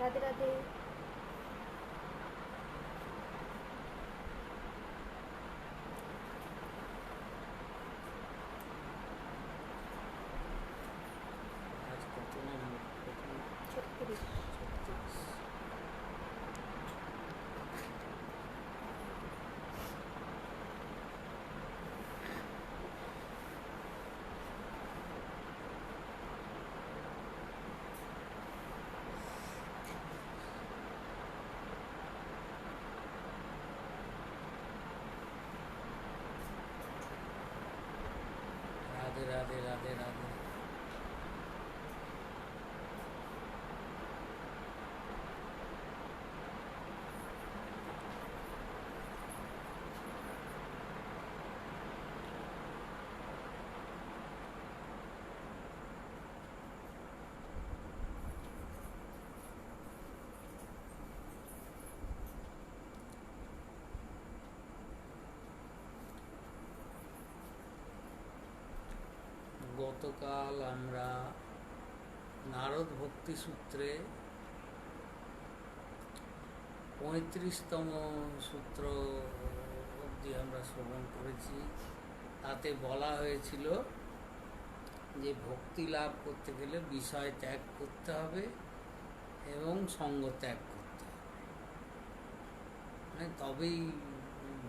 রাধে রাধে। আজ কত নম্বর? প্রথম 36। 36। রাধে রাধে রাধে রাধে। গতকাল আমরা নারদ ভক্তি সূত্রে 35তম সূত্র অবধি আমরা শ্রবণ করেছি। তাতে বলা হয়েছিল যে ভক্তি লাভ করতে গেলে বিষয় ত্যাগ করতে হবে এবং সঙ্গ ত্যাগ করতে হবে, মানে তবেই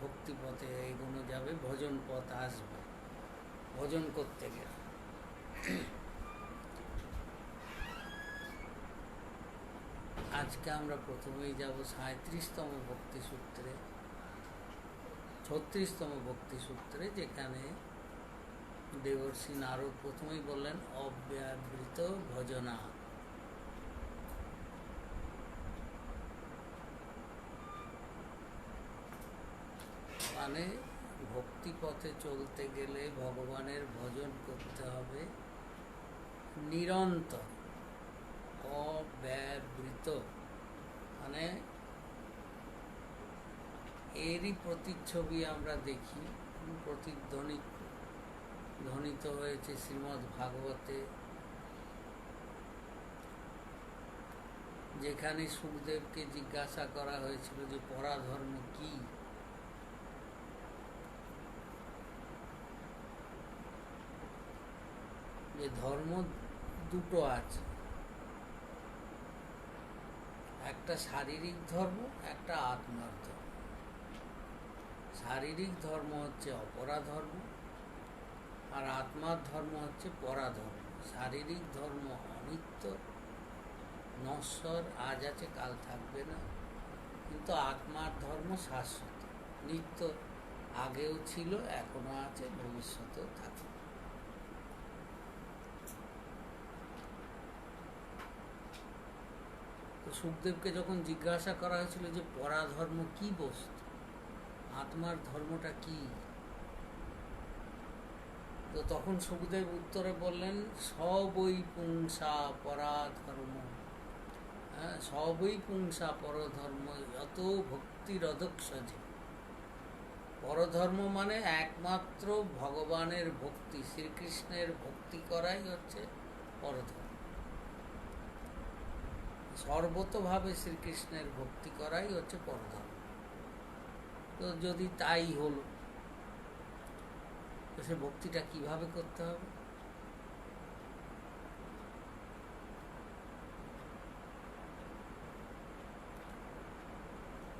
ভক্তি পথে এগোনো যাবে, ভজন পথ আসবে ভজন করতে গেলে। আজকে আমরা প্রথমেই যাব 37তম ভক্তি সূত্রে, 36তম ভক্তি সূত্রে, যেখানে দেবর্ষি নারদ প্রথমেই বললেন অব্যাবৃত ভজনা। মানে ভক্তি পথে চলতে গেলে ভগবানের ভজন করতে হবে নিরন্তর, অব্যবহৃত, মানে এরই প্রতিচ্ছবি আমরা দেখি, ধ্বনিত হয়েছে শ্রীমদ্ ভাগবতে, যেখানে সুখদেবকে জিজ্ঞাসা করা হয়েছিল যে পরাধর্ম কি। যে ধর্ম দুটো আছে, একটা শারীরিক ধর্ম, একটা আত্মার ধর্ম। শারীরিক ধর্ম হচ্ছে অপরাধর্ম, আর আত্মার ধর্ম হচ্ছে পরাধর্ম। শারীরিক ধর্ম অনিত্য, নশ্বর, আজ আছে কাল থাকবে না, কিন্তু আত্মার ধর্ম শাশ্বত, নিত্য, আগেও ছিল, এখনো আছে, ভবিষ্যতেও থাকবে। তো সুখদেবকে যখন জিজ্ঞাসা করা হয়েছিল যে পরাধর্ম কি বস্তু, আত্মার ধর্মটা কি, তো তখন সুখদেব উত্তরে বললেন সবই পুংসা পরাধর্ম, সবই পুংসা পরধর্ম যত ভক্তিরদক্ষজে। পরধর্ম মানে একমাত্র ভগবানের ভক্তি, শ্রীকৃষ্ণের ভক্তি করাই হচ্ছে পরধর্ম। সর্বতভাবে শ্রীকৃষ্ণের ভক্তি করাই হচ্ছে পরধর্ম। তো যদি তাই হলো, তো সে ভক্তিটা কিভাবে করতে হবে?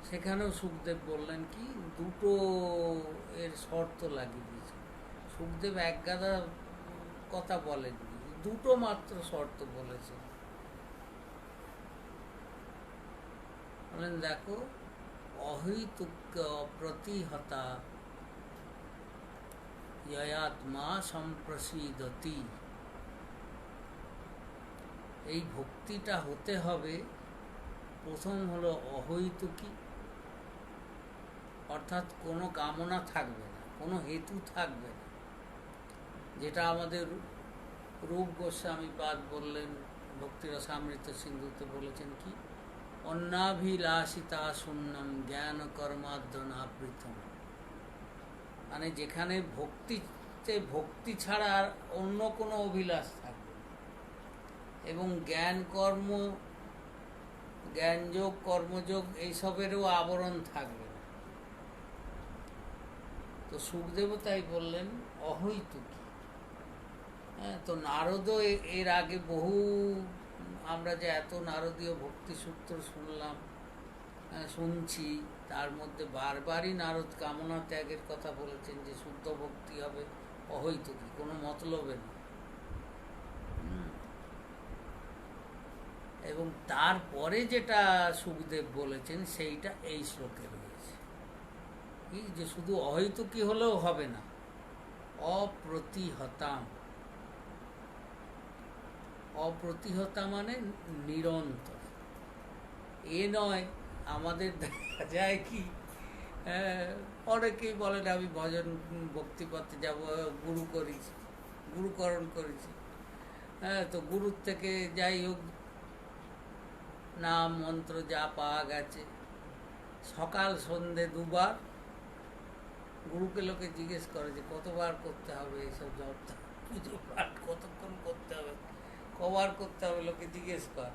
সেখানেও সুখদেব বললেন কি, দুটো এর শর্ত লাগিয়ে দিয়েছে। সুখদেব এক গাদা কথা বলেননি, দুটো মাত্র শর্ত বলেছে। বলেন দেখো, অহৈতুক্য অপ্রতিহতা ইয়াত্মা সম্প্রসীদতি। এই ভক্তিটা হতে হবে, প্রথম হলো অহৈতুকী, অর্থাৎ কোনো কামনা থাকবে না, কোনো হেতু থাকবে না, যেটা আমাদের রূপ গোস্বামী পাদ বললেন, ভক্তিরসামৃত সিন্ধুতে বলেছেন কি, অন্নাভিলাষিতা শূন্যম জ্ঞান কর্মাধ্যনাবৃতম। মানে যেখানে ভক্তি ছাড়া আর অন্য কোনো অভিলাষ থাকবে, এবং জ্ঞান কর্ম জ্ঞানযোগ কর্মযোগ এইসবেরও আবরণ থাকবে না। তো সুখদেবও তাই বললেন অহৈতুকী। হ্যাঁ, তো নারদও এর আগে বহু, আমরা যে এত নারদীয় ভক্তি সূত্র শুনলাম, শুনছি, তার মধ্যে বারবারই নারদ কামনা ত্যাগের কথা বলেছেন যে শুদ্ধ ভক্তি হবে অহৈতুকী, কোনো মতলবে না। এবং তারপরে যেটা সুখদেব বলেছেন সেইটা এই শ্লোকে রয়েছে, কি যে শুধু অহৈতুকী হলেও হবে না, অপ্রতিহতাম। অপ্রতিহতা মানে নিরন্তর। এ নয়, আমাদের দেখা যায় কি অনেকেই বলেন আমি ভজন ভক্তিপথে যাব, গুরু করেছি, গুরুকরণ করেছি, হ্যাঁ, তো গুরুর থেকে যাই হোক নাম মন্ত্র যা পাওয়া গেছে, সকাল সন্ধে দুবার। গুরুকে লোকে জিজ্ঞেস করে যে কতবার করতে হবে এইসব জপ, পুজো পাঠ কতক্ষণ করতে হবে, কবার করতে হবে, লোকে জিজ্ঞেস করে।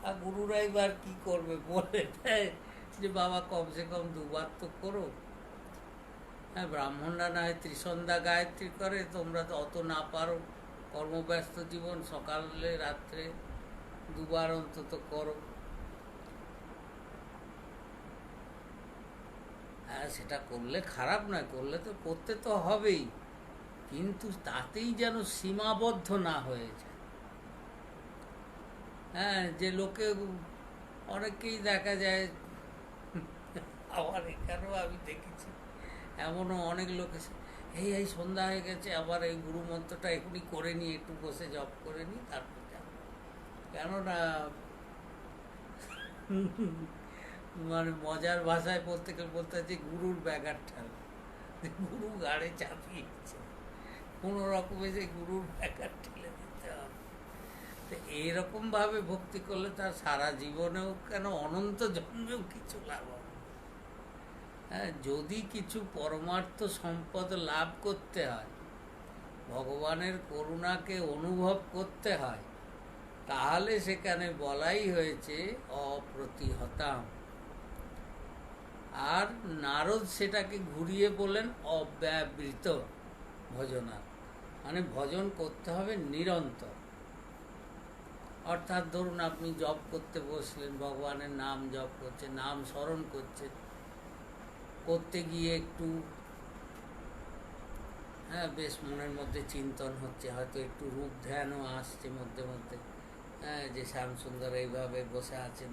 আর গুরুরা এবার কী করবে, বলে দেয় যে বাবা কমসে কম দুবার তো করো। হ্যাঁ, ব্রাহ্মণরা না হয় ত্রিসন্ধ্যা গায়ত্রী করে, তোমরা তো অত না পারো, কর্মব্যস্ত জীবন, সকালে রাত্রে দুবার অন্তত করো। হ্যাঁ, সেটা করলে খারাপ নয়, করলে তো করতে তো হবেই, কিন্তু তাতেই যেন সীমাবদ্ধ না হয়ে যায়। হ্যাঁ, যে লোকে অনেকেই দেখা যায়, আবার এখানেও আমি দেখেছি এমনও অনেক লোক এসে এই সন্ধ্যা হয়ে গেছে, আবার এই গুরু মন্ত্রটা এখনই করে নিই, একটু বসে জপ করে নিই, তারপর যাব। কেননা মানে মজার ভাষায় বলতে হচ্ছে গুরুর ব্যাঘাত ঠাল, গুরু গাড়ে চাপিয়েছে, কোনো রকমে যে গুরুর ব্যাঘাত ঠেলে দিতে হবে। তো এইরকমভাবে ভক্তি করলে তার সারা জীবনেও কেন অনন্ত জন্মেও কিছু লাভ হবে। হ্যাঁ, যদি কিছু পরমার্থ সম্পদ লাভ করতে হয়, ভগবানের করুণাকে অনুভব করতে হয়, তাহলে সেখানে বলাই হয়েছে অপ্রতিহতাম। আর নারদ সেটাকে ঘুরিয়ে বলেন অব্যবহৃত ভজনা, মানে ভজন করতে হবে নিরন্তর। অর্থাৎ ধরুন আপনি জপ করতে বসলেন, ভগবানের নাম জপ করছেন, নাম স্মরণ করছেন, করতে গিয়ে একটু হ্যাঁ বেশ মনের মধ্যে চিন্তন হচ্ছে, হয়তো একটু রূপ ধ্যানও আসছে মধ্যে মধ্যে, হ্যাঁ, যে শ্যামসুন্দর এইভাবে বসে আছেন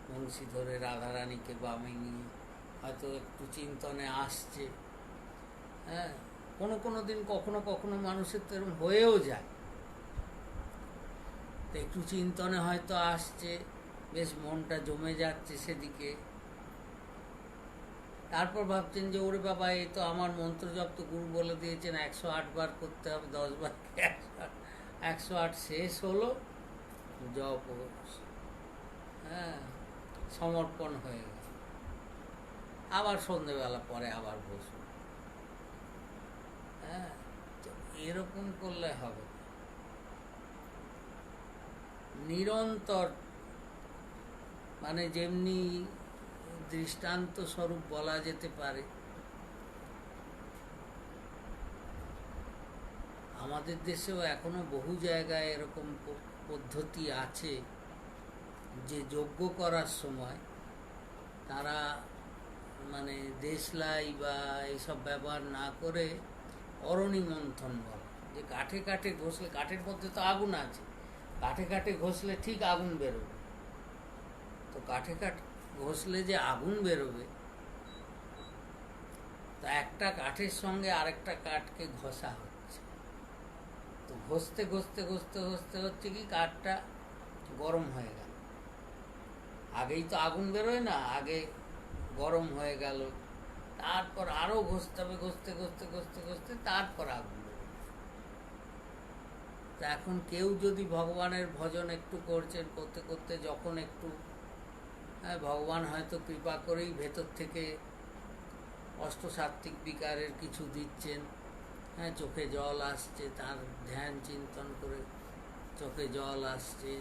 বংশী ধরে রাধারানীকে বামে নিয়ে, হয়তো একটু চিন্তনে আসছে। হ্যাঁ, কোনো দিন কখনো কখনো মানুষের তো এরকম হয়েও যায়, তো একটু চিন্তনে হয়তো আসছে, বেশ মনটা জমে যাচ্ছে সেদিকে। তারপর ভাবছেন যে ওরে বাবা, এই তো আমার মন্ত্র জপ তো গুরু বলে দিয়েছেন 108 বার করতে হবে, 10 বার 108 শেষ হলো, জপ হ্যাঁ সমর্পণ হয়ে গেল, আবার সন্ধেবেলা পরে আবার বসুন। হ্যাঁ, তো এরকম করলে হবে নিরন্তর, মানে যেমনি দৃষ্টান্ত স্বরূপ বলা যেতে পারে, আমাদের দেশেও এখনো বহু জায়গায় এরকম পদ্ধতি আছে যে যজ্ঞ করার সময় তারা মানে দেশলাই বা এইসব ব্যবহার না করে অরণি মন্থন বলে, যে কাঠে কাঠে ঘষলে, কাঠের মধ্যে তো আগুন আছে, কাঠে কাঠে ঘষলে ঠিক আগুন বেরোবে, তো কাঠে কাঠে ঘষলে যে আগুন বেরোবে, তো একটা কাঠের সঙ্গে আরেকটা কাঠকে ঘষা হচ্ছে, তো ঘষতে ঘষতে ঘষতে ঘষতে হচ্ছে কি কাঠটা গরম হয়ে গেল, আগেই তো আগুন বেরোয় না, আগে গরম হয়ে গেল, তারপর আরও ঘষতে হবে, ঘষতে ঘষতে ঘষতে ঘষতে তারপর আগুন বেরোবে। তো এখন কেউ যদি ভগবানের ভজন একটু করছেন, করতে করতে যখন একটু ভগবান হয়তো কৃপা করেই ভেতর থেকে অষ্টসাত্ত্বিক বিকারের কিছু দিচ্ছেন, হ্যাঁ, চোখে জল আসছে, তার ধ্যান চিন্তন করে চোখে জল আসছে,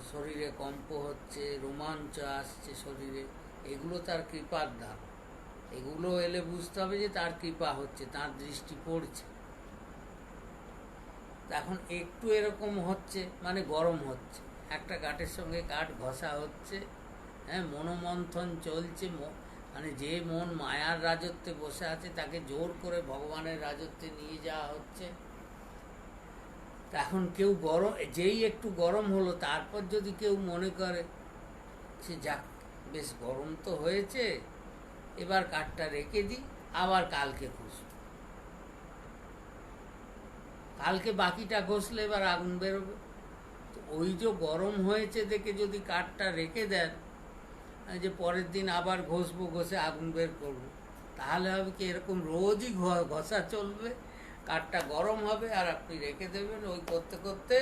শরীরে কম্প হচ্ছে, রোমাঞ্চ আসছে শরীরে, এগুলো তার কৃপার দান। এগুলো এলে বুঝতে হবে যে তার কৃপা হচ্ছে, তার দৃষ্টি পড়ছে। এখন একটু এরকম হচ্ছে মানে গরম হচ্ছে, একটা কাঠের সঙ্গে কাঠ ঘষা হচ্ছে, হ্যাঁ, মনোমন্থন চলছে, মানে যে মন মায়ার রাজত্বে বসে আছে তাকে জোর করে ভগবানের রাজত্বে নিয়ে যাওয়া হচ্ছে। এখন কেউ গরম, যেই একটু গরম হলো তারপর যদি কেউ মনে করে সে যাক বেশ গরম তো হয়েছে, এবার কাঠটা রেখে দিই, আবার কালকে ঘষব, কালকে বাকিটা ঘষলে এবার আগুন বেরোবে। তো ওই যে গরম হয়েছে দেখে যদি কাঠটা রেখে দেন, যে পরের দিন আবার ঘষবো, ঘষে আগুন বের করবো, তাহলে হবে কি এরকম রোজই ঘষা চলবে, কাঠটা গরম হবে আর আপনি রেখে দেবেন, ওই করতে করতে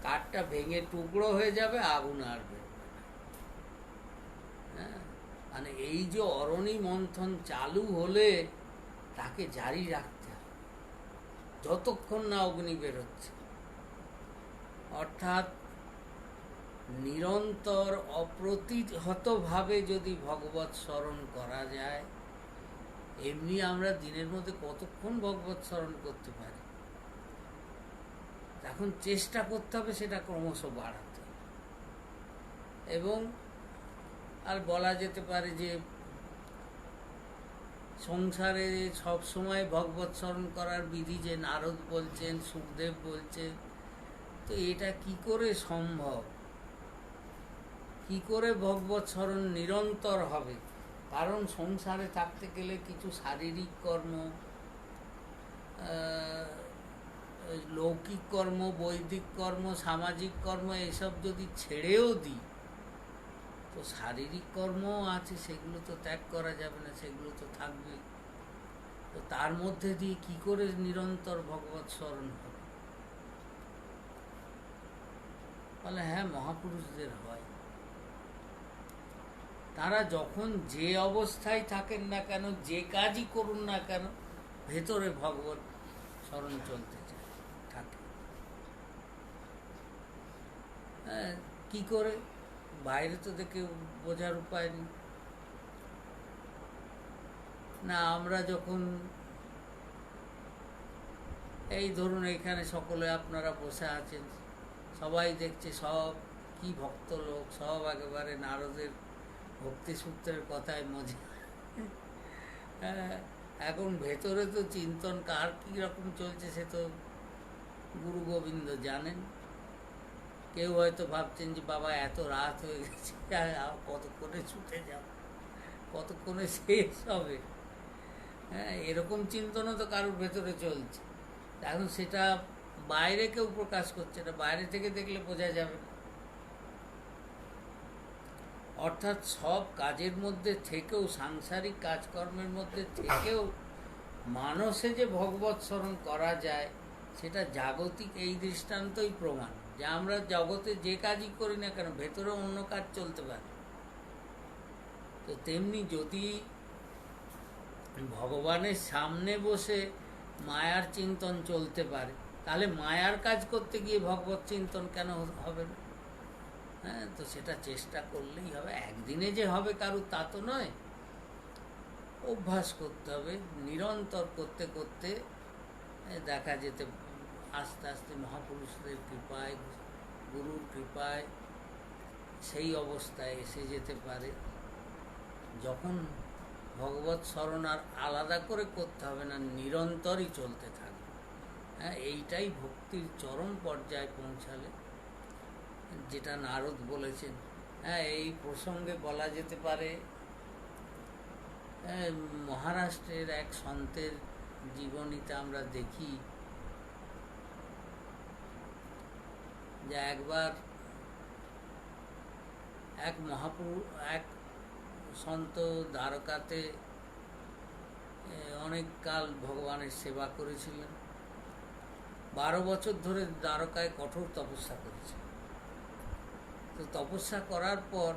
কাঠটা ভেঙে টুকরো হয়ে যাবে, আগুন আর বেরোবে না। হ্যাঁ, মানে এই যে অরণি মন্থন চালু হলে তাকে জারি রাখতে হবে যতক্ষণ না অগ্নি বেরোচ্ছে। অর্থাৎ নিরন্তর অপ্রতিহতভাবে যদি ভগবৎ স্মরণ করা যায়, এমনি আমরা দিনের মধ্যে কতক্ষণ ভগবৎ স্মরণ করতে পারি, এখন চেষ্টা করতে হবে সেটা ক্রমশ বাড়াতে। এবং আর বলা যেতে পারে যে সংসারে সব সময় ভগবৎ স্মরণ করার বিধি যে নারদ বলছেন, সুখদেব বলছেন, তো এটা কি করে সম্ভব? কি করে ভগবৎ স্মরণ নিরন্তর হবে? কারণ সংসারে থাকতে গেলে কিছু শারীরিক কর্ম, লৌকিক কর্ম, বৈদিক কর্ম, সামাজিক কর্ম, এসব যদি ছেড়েও দিই, তো শারীরিক কর্মও আছে, সেগুলো তো ত্যাগ করা যাবে না, সেগুলো তো থাকবেই। তো তার মধ্যে দিয়ে কি করে নিরন্তর ভগবৎ স্মরণ হবে? বলে হ্যাঁ, মহাপুরুষদের হয়। তারা যখন যে অবস্থায় থাকেন না কেন, যে কাজই করুন না কেন, ভেতরে ভগবৎ স্মরণ চলতে থাকে। হ্যাঁ, কি করে? বাইরে তো দেখে বোঝার উপায় নেই না। আমরা যখন এই ধরুন এখানে সকলে আপনারা বসে আছেন, সবাই দেখছে, সব কি ভক্ত লোক, সব একেবারে নারদের ভক্তি সূত্রের কথায় মজা। এখন ভেতরে তো চিন্তন কার কী রকম চলছে সে তো গুরু গোবিন্দ জানেন। কেউ হয়তো ভাবছেন যে বাবা এত রাত হয়ে গেছে, কতক্ষণে ছুটে যাব, কতক্ষণে শেষ হবে। হ্যাঁ, এরকম চিন্তনও তো কারোর ভেতরে চলছে। এখন সেটা বাইরে কেউ প্রকাশ করছে না, বাইরে থেকে দেখলে বোঝা যাবে না। অর্থাৎ সব কাজের মধ্যে থেকেও, সাংসারিক কাজকর্মের মধ্যে থেকেও মানসে যে ভগবৎ স্মরণ করা যায়, সেটা জাগতিক এই দৃষ্টান্তই প্রমাণ যে আমরা জগতে যে কাজই করি না কেন, ভেতরে অন্য কাজ চলতে পারে। তো তেমনি যদি ভগবানের সামনে বসে মায়ার চিন্তন চলতে পারে, তাহলে মায়ার কাজ করতে গিয়ে ভগবৎ চিন্তন কেন হবে না? হ্যাঁ, তো সেটা চেষ্টা করলেই হবে। একদিনে যে হবে কারুর তা তো নয়, অভ্যাস করতে হবে, নিরন্তর করতে করতে দেখা যেতে আস্তে আস্তে মহাপুরুষদের কৃপায়, গুরুর কৃপায় সেই অবস্থায় এসে যেতে পারে যখন ভগবৎ স্মরণ আর আলাদা করে করতে হবে না, নিরন্তরই চলতে থাকবে। হ্যাঁ, এইটাই ভক্তির চরম পর্যায়ে পৌঁছালে, যেটা নারদ বলেছেন। হ্যাঁ, এই প্রসঙ্গে বলা যেতে পারে মহারাষ্ট্রের এক সন্তের জীবনীতে আমরা দেখি যে একবার এক সন্ত দ্বারকাতে অনেক কাল ভগবানের সেবা করেছিলেন। 12 বছর ধরে দ্বারকায় কঠোর তপস্যা করেছে। তো তপস্যা করার পর,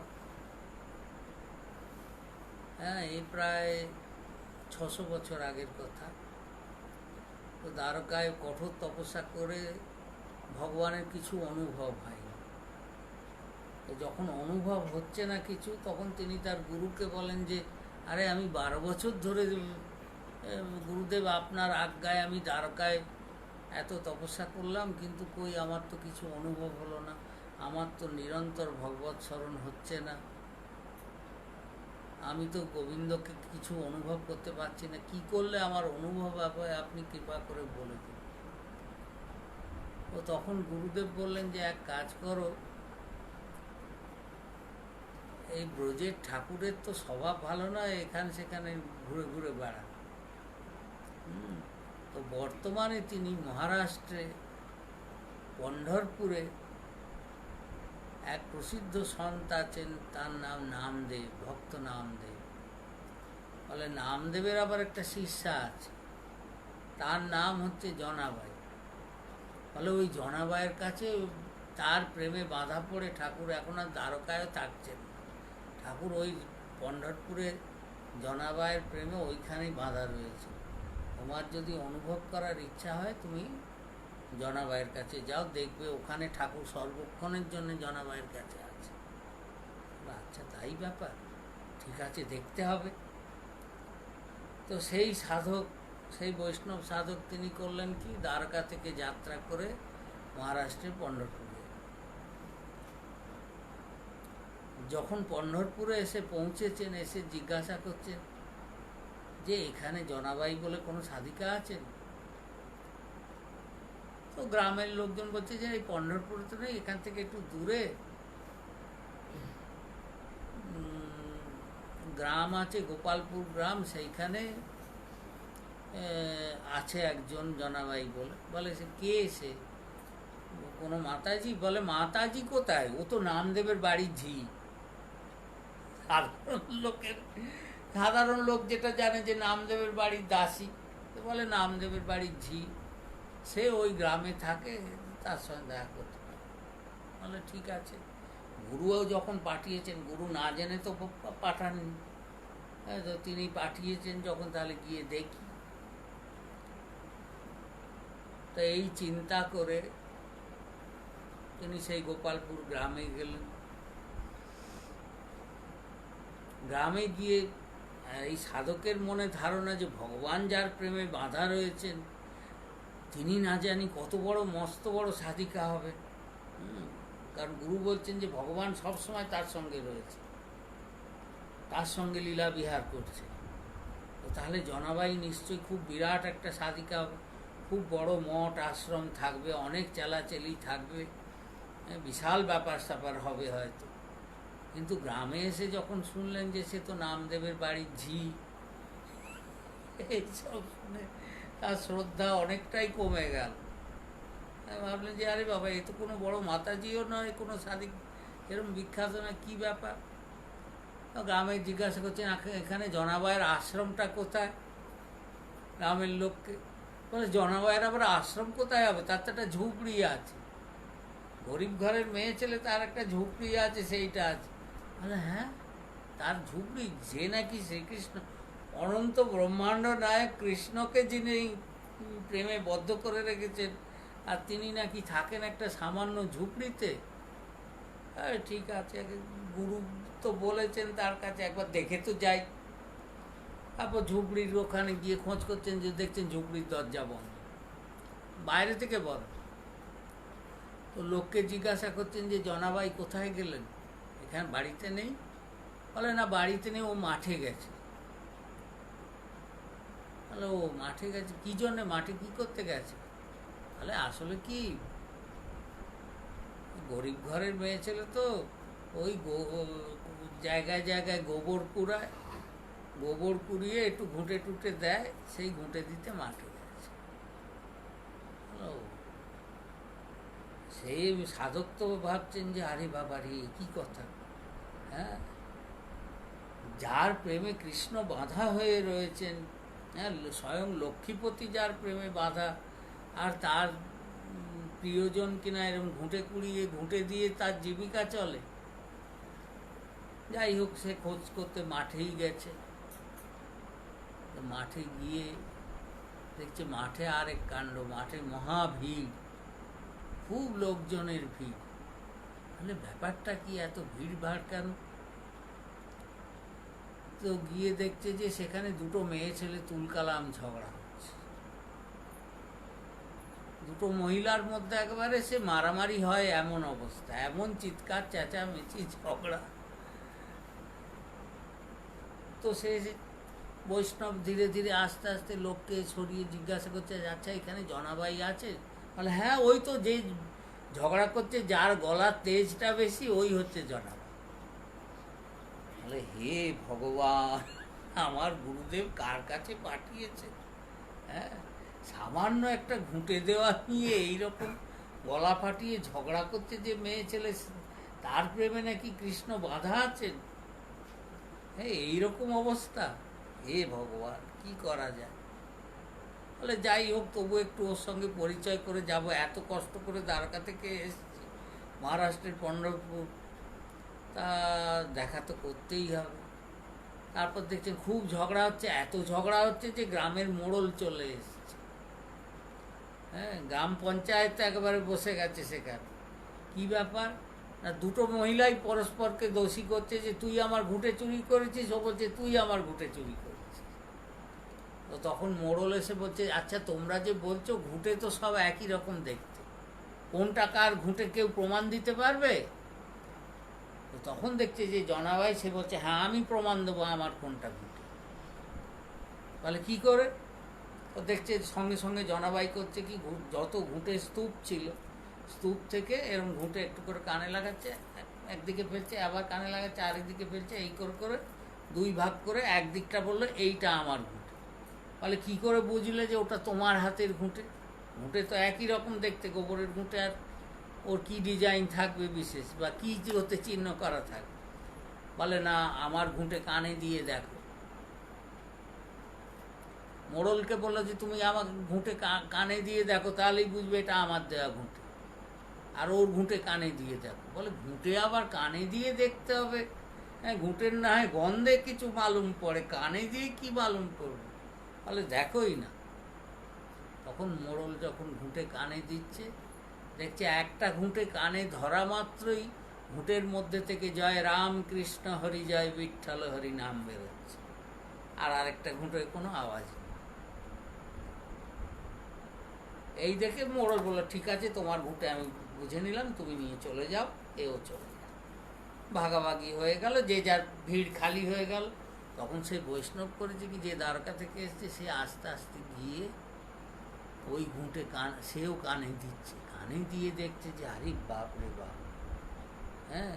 হ্যাঁ, এই প্রায় 600 বছর আগের কথা, তো দ্বারকায় কঠোর তপস্যা করে ভগবানের কিছু অনুভব হয়নি। যখন অনুভব হচ্ছে না কিছু, তখন তিনি তার গুরুকে বলেন যে আরে আমি 12 বছর ধরে গুরুদেব আপনার আজ্ঞায় আমি দ্বারকায় এত তপস্যা করলাম, কিন্তু কই আমার তো কিছু অনুভব হলো না, আমার তো নিরন্তর ভগবত স্মরণ হচ্ছে না, আমি তো গোবিন্দকে কিছু অনুভব করতে পারছি না, কি করলে আমার অনুভব হবে আপনি কৃপা করে বলে দিন। ও তখন গুরুদেব বললেন যে এক কাজ করো, এই ব্রজের ঠাকুরের তো স্বভাব ভালো নয়, এখানে সেখানে ঘুরে ঘুরে বেড়া। তো বর্তমানে তিনি মহারাষ্ট্রে পণ্ঢরপুরে এক প্রসিদ্ধ সন্ত আছেন, তার নাম নামদেব, ভক্ত নামদেব। বলে নামদেবের আবার একটা শিষ্যা আছে, তার নাম হচ্ছে জনাবাই। বলে ওই জনাবাইয়ের কাছে তার প্রেমে বাঁধা পড়ে ঠাকুর এখন আর দ্বারকায়ও থাকছেন। ঠাকুর ওই পণ্ঢরপুরে জনাবাইয়ের প্রেমে ওইখানেই বাঁধা রয়েছে। তোমার যদি অনুভব করার ইচ্ছা হয় তুমি জনাবাইয়ের কাছে যাও, দেখবে ওখানে ঠাকুর সর্বক্ষণের জন্য জনাবাইয়ের কাছে আছে। আচ্ছা তাই ব্যাপার, ঠিক আছে, দেখতে হবে। তো সেই সাধক, সেই বৈষ্ণব সাধক তিনি করলেন কি, দ্বারকা থেকে যাত্রা করে মহারাষ্ট্রের পণ্ঢরপুরে। যখন পণ্ঢরপুরে এসে পৌঁছেছেন, এসে জিজ্ঞাসা করছেন যে এখানে জনাবাই বলে কোনো সাধিকা আছেন? তো গ্রামের লোকজন বলছে যে এই পণ্ঢরপুরে তো নেই, এখান থেকে একটু দূরে গ্রাম আছে, গোপালপুর গ্রাম, সেইখানে আছে একজন জনাবাই বলে। বলে সে কে? সে কোনো মাতাজি? বলে মাতাজি কোথায়, ও তো নামদেবের বাড়ির ঝি। সাধারণ লোক যেটা জানে যে নামদেবের বাড়ির দাসী, তো বলে নামদেবের বাড়ির ঝি, সে ওই গ্রামে থাকে, তার সঙ্গে দেখা করতে পারে। বলে ঠিক আছে। গুরুও যখন পাঠিয়েছেন, গুরু না জেনে তো পাঠাননি, তো তিনি পাঠিয়েছেন যখন, তাহলে গিয়ে দেখি। তো এই চিন্তা করে তিনি সেই গোপালপুর গ্রামে গেলেন। গ্রামে গিয়ে এই সাধকের মনে ধারণা যে ভগবান যার প্রেমে বাঁধা রয়েছেন, তিনি না জানি কত বড় মস্ত বড় সাধিকা হবে। কারণ গুরু বলছেন যে ভগবান সবসময় তার সঙ্গে রয়েছে, তার সঙ্গে লীলা বিহার করছে। তো তাহলে জনাবাই নিশ্চয়ই খুব বিরাট একটা সাধিকা হবে, খুব বড় মঠ আশ্রম থাকবে, অনেক চেলাচেলি থাকবে, বিশাল ব্যাপার স্যাপার হবে হয়তো। কিন্তু গ্রামে এসে যখন শুনলেন যে সে তো নামদেবের বাড়ির ঝি, এইসব শুনে তার শ্রদ্ধা অনেকটাই কমে গেল। ভাবলেন যে আরে বাবা, এ তো কোনো বড় মাতাজিও নয়, কোনো সাদিক এরকম বিখ্যাত নয়, কী ব্যাপার। গ্রামে জিজ্ঞাসা করছেন এখানে জনাবাইয়ের আশ্রমটা কোথায়, গ্রামের লোককে। বলে জনাবাইয়ের আবার আশ্রম কোথায় হবে, তার তো একটা ঝুপড়ি আছে, গরিব ঘরের মেয়ে ছেলে, তার একটা ঝুপড়ি আছে, সেইটা আছে। বলে হ্যাঁ, তার ঝুপড়ি? যে নাকি শ্রীকৃষ্ণ, অনন্ত ব্রহ্মাণ্ড নায়ক কৃষ্ণকে যিনি প্রেমে বদ্ধ করে রেখেছেন, আর তিনি নাকি থাকেন একটা সামান্য ঝুপড়িতে। ঠিক আছে, গুরু তো বলেছেন, তার কাছে একবার দেখে তো যাই। তারপর ঝুপড়ির ওখানে গিয়ে খোঁজ করছেন, যে দেখছেন ঝুপড়ির দরজা বন্ধ, বাইরে থেকে বন্ধ। তো লোককে জিজ্ঞাসা করছেন যে জনাবাই কোথায় গেলেন, এখানে বাড়িতে নেই? বলে না, বাড়িতে নেই, ও মাঠে গেছে। বলে ও মাঠে গেছে, কী জন্যে? মাঠে কী করতে গেছে? বলে আসলে কি, গরিব ঘরের মেয়ে ছেলে তো, ওই জায়গায় জায়গায় গোবর কুড়ায়, গোবর কুড়িয়ে একটু ঘুঁটে টুটে দেয়, সেই ঘুঁটে দিতে মাঠে গেছে। সেই সাধক তো ভাবছেন যে আরে বাবা রে, কী কথা। হ্যাঁ, যার প্রেমে কৃষ্ণ বাঁধা হয়ে রয়েছেন, হ্যাঁ, স্বয়ং লক্ষ্মীপতি যার প্রেমে বাঁধা, আর তার প্রিয়জন কিনা এরকম ঘুঁটে কুড়িয়ে ঘুঁটে দিয়ে তার জীবিকা চলে। যাই হোক, সে খোঁজ করতে মাঠেই গেছে। মাঠে গিয়ে দেখছে মাঠে আরেক কাণ্ড, মাঠে মহা ভিড়, খুব লোকজনের ভিড়। তাহলে ব্যাপারটা কি, এত ভিড়ভাড় কেন? তো গিয়ে দেখছে যে সেখানে দুটো মেয়ে ছেলে তুলকালাম ঝগড়া হচ্ছে, দুটো মহিলার মধ্যে একেবারে সে মারামারি হয় এমন অবস্থা, এমন চিৎকার চেঁচামেচি ঝগড়া। তো সে বৈষ্ণব ধীরে ধীরে আস্তে আস্তে লোককে সরিয়ে জিজ্ঞাসা করছে, আচ্ছা এখানে জনাবাই আছে? বলে হ্যাঁ, ওই তো যে ঝগড়া করছে, যার গলার তেজটা বেশি ওই হচ্ছে জনাবাই। বলে হে ভগবান, আমার গুরুদেব কার কাছে পাঠিয়েছে? হ্যাঁ, সামান্য একটা ঘুঁটে দেওয়া নিয়ে এইরকম গলা ফাটিয়ে ঝগড়া করছে যে মেয়ে ছেলে, তার প্রেমে নাকি কৃষ্ণ বাধা আছেন। হ্যাঁ, এইরকম অবস্থা। হে ভগবান, কি করা যায়? বলে যাই হোক, তবু একটু ওর সঙ্গে পরিচয় করে যাব, এত কষ্ট করে দ্বারকা থেকে এসেছি, মহারাষ্ট্রের পণ্ঢরপুর, তা দেখা তো করতেই হবে। তারপর দেখছেন খুব ঝগড়া হচ্ছে, এত ঝগড়া হচ্ছে যে গ্রামের মোড়ল চলে এসছে। হ্যাঁ, গ্রাম পঞ্চায়েত একেবারে বসে গেছে সেখানে। কি ব্যাপার না, দুটো মহিলাই পরস্পরকে দোষী করছে যে তুই আমার ঘুঁটে চুরি করেছিস, ও বলছে তুই আমার ঘুঁটে চুরি করেছিস। তো তখন মোড়ল এসে বলছে, আচ্ছা তোমরা যে বলছো ঘুঁটে তো সব একই রকম দেখতে, কোনটা কার ঘুঁটে কেউ প্রমাণ দিতে পারবে? তো তখন দেখছে যে জনাবাই, সে বলছে হ্যাঁ আমি প্রমাণ দেবো আমার কোনটা ঘুঁটে। তাহলে কি করে? তো দেখছে সঙ্গে সঙ্গে জনাবাই করছে কি, যত ঘুঁটে স্তূপ ছিল, স্তূপ থেকে এরকম ঘুঁটে একটু করে কানে লাগাচ্ছে, একদিকে ফেলছে, আবার কানে লাগাচ্ছে, আরেকদিকে ফেলছে, এই করে করে দুই ভাগ করে একদিকটা বললো এইটা আমার ঘুঁটে। তাহলে কি করে বুঝলে যে ওটা তোমার হাতের ঘুঁটে? ঘুঁটে তো একই রকম দেখতে, গোবরের ঘুঁটে, আর ওর কি ডিজাইন থাকবে বিশেষ, বা কি ওতে চিহ্ন করা থাকবে? বলে না, আমার ঘুঁটে কানে দিয়ে দেখো। মোড়লকে বললো যে তুমি আমার ঘুঁটে কানে দিয়ে দেখো, তাহলেই বুঝবে এটা আমার দেওয়া ঘুঁটে। আর ওর ঘুঁটে কানে দিয়ে দেখো। বলে ঘুঁটে আবার কানে দিয়ে দেখতে হবে? হ্যাঁ, ঘুঁটের না হয় গন্ধে কিছু মালুম পড়ে, কানে দিয়ে কি মালুম করবে? বলে দেখোই না। তখন মোড়ল যখন ঘুঁটে কানে দিচ্ছে, দেখছে একটা ঘুঁটে কানে ধরা মাত্রই ঘুঁটের মধ্যে থেকে জয় রাম কৃষ্ণ হরি জয় বিঠ্ঠল হরি নাম বেরোচ্ছে, আর আরেকটা ঘুঁটোয় কোনো আওয়াজ নেই। এই দেখে মোড়ল বলল, ঠিক আছে তোমার ঘুঁটে আমি বুঝে নিলাম, তুমি নিয়ে চলে যাও। এও চলে যাও, ভাগাভাগি হয়ে গেল, যে যার ভিড় খালি হয়ে গেল। তখন সে বৈষ্ণব করেছে কি, যে দ্বারকা থেকে এসছে সে আস্তে আস্তে গিয়ে ওই ঘুঁটে সেও কানে দিচ্ছে, কানে দিয়ে দেখছে যে আরে বাপ রে বাপ, হ্যাঁ,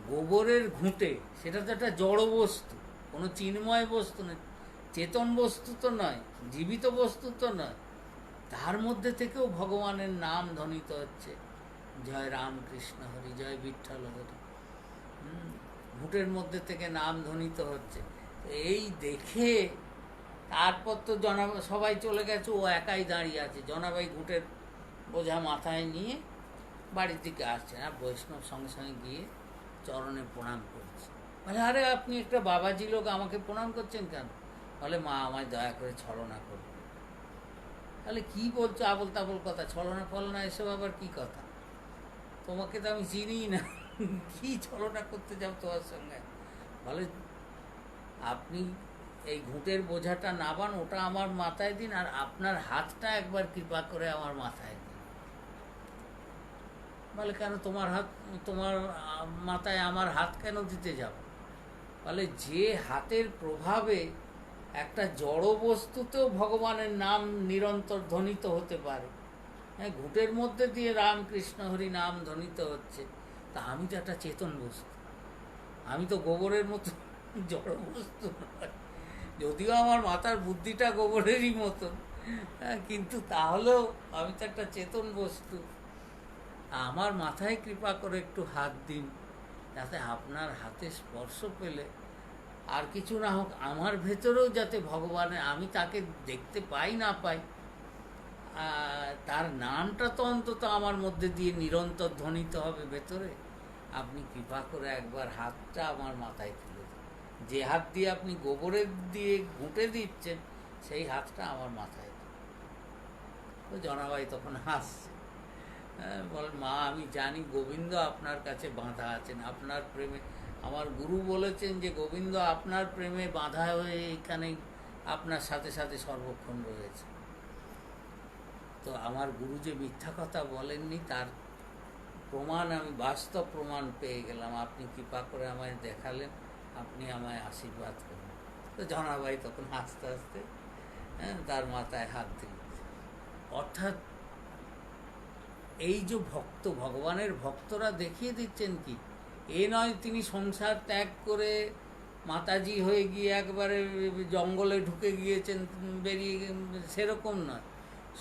গোবরের ঘুঁটে, সেটা তো একটা জড় বস্তু, কোনো চিন্ময় বস্তু নয়, চেতন বস্তু তো নয়, জীবিত বস্তু তো নয়, তার মধ্যে থেকেও ভগবানের নাম ধ্বনিত হচ্ছে, জয় রাম কৃষ্ণ হরি জয় বিঠ্ঠল হরি। ঘুঁটের মধ্যে থেকে নাম ধ্বনিত হচ্ছে। এই দেখে তারপর তো সবাই চলে গেছে, ও একাই দাঁড়িয়ে আছে। জনাবাই ঘুঁটের বোঝা মাথায় নিয়ে বাড়ির দিকে আসছেন, আর বৈষ্ণব সঙ্গে সঙ্গে গিয়ে চরণে প্রণাম করছে। বলে আরে আপনি একটা বাবাজি লোক, আমাকে প্রণাম করছেন কেন? বলে মা আমায় দয়া করে ছলনা করবে। তাহলে কি বলছো আবল তাবল কথা, ছলনা ফলনা এসব আবার কি কথা? তোমাকে তো আমি চিনিই না, কি ছলনা করতে যাও তোমার সঙ্গে? বলে আপনি এই ঘুঁটের বোঝাটা নাবান, ওটা আমার মাথায় দিন, আর আপনার হাতটা একবার কৃপা করে আমার মাথায় দিন। বলে কেন তোমার হাত, তোমার মাথায় আমার হাত কেন দিতে যাব? বলে যে হাতের প্রভাবে একটা জড় বস্তুতেও ভগবানের নাম নিরন্তর ধ্বনিত হতে পারে, হ্যাঁ, ঘুঁটের মধ্যে দিয়ে রামকৃষ্ণ হরি নাম ধ্বনিত হচ্ছে, তা আমি তো একটা চেতন বস্তু, আমি তো গোবরের মতো জড় বস্তু নয়, যদিও আমার মাথার বুদ্ধিটা গোবরেরই মতো, হ্যাঁ, কিন্তু তাহলেও আমি তো একটা চেতন বস্তু। আমার মাথায় কৃপা করে একটু হাত দিন, যাতে আপনার হাতে স্পর্শ পেলে আর কিছু না হোক আমার ভেতরেও যাতে ভগবানের, আমি তাকে দেখতে পাই না পাই, তার নামটা তো অন্তত আমার মধ্যে দিয়ে নিরন্তর ধ্বনিত হবে ভেতরে। আপনি কৃপা করে একবার হাতটা আমার মাথায় তুলে দিন, যে হাত দিয়ে আপনি গোবরের দিয়ে ঘুঁটে দিচ্ছেন সেই হাতটা আমার মাথায় দিন। তো জনাবাই তখন হাসছে, হ্যাঁ, বল মা আমি জানি গোবিন্দ আপনার কাছে বাঁধা আছেন, আপনার প্রেমে। আমার গুরু বলেছেন যে গোবিন্দ আপনার প্রেমে বাঁধা হয়ে এখানে আপনার সাথে সাথে সর্বক্ষণ রয়েছে। তো আমার গুরু যে মিথ্যা কথা বলেননি তার প্রমাণ আমি, বাস্তব প্রমাণ পেয়ে গেলাম। আপনি কৃপা করে আমায় দেখালেন, আপনি আমায় আশীর্বাদ করলেন। তো জনাভাই তখন হাসতে হাসতে তার মাথায় হাত দিল। অর্থাৎ এই যে ভক্ত, ভগবানের ভক্তরা দেখিয়ে দিচ্ছেন কি, এ নয় তিনি সংসার ত্যাগ করে মাতাজি হয়ে গিয়ে একবারে জঙ্গলে ঢুকে গিয়েছেন, বেরিয়ে, সেরকম নয়।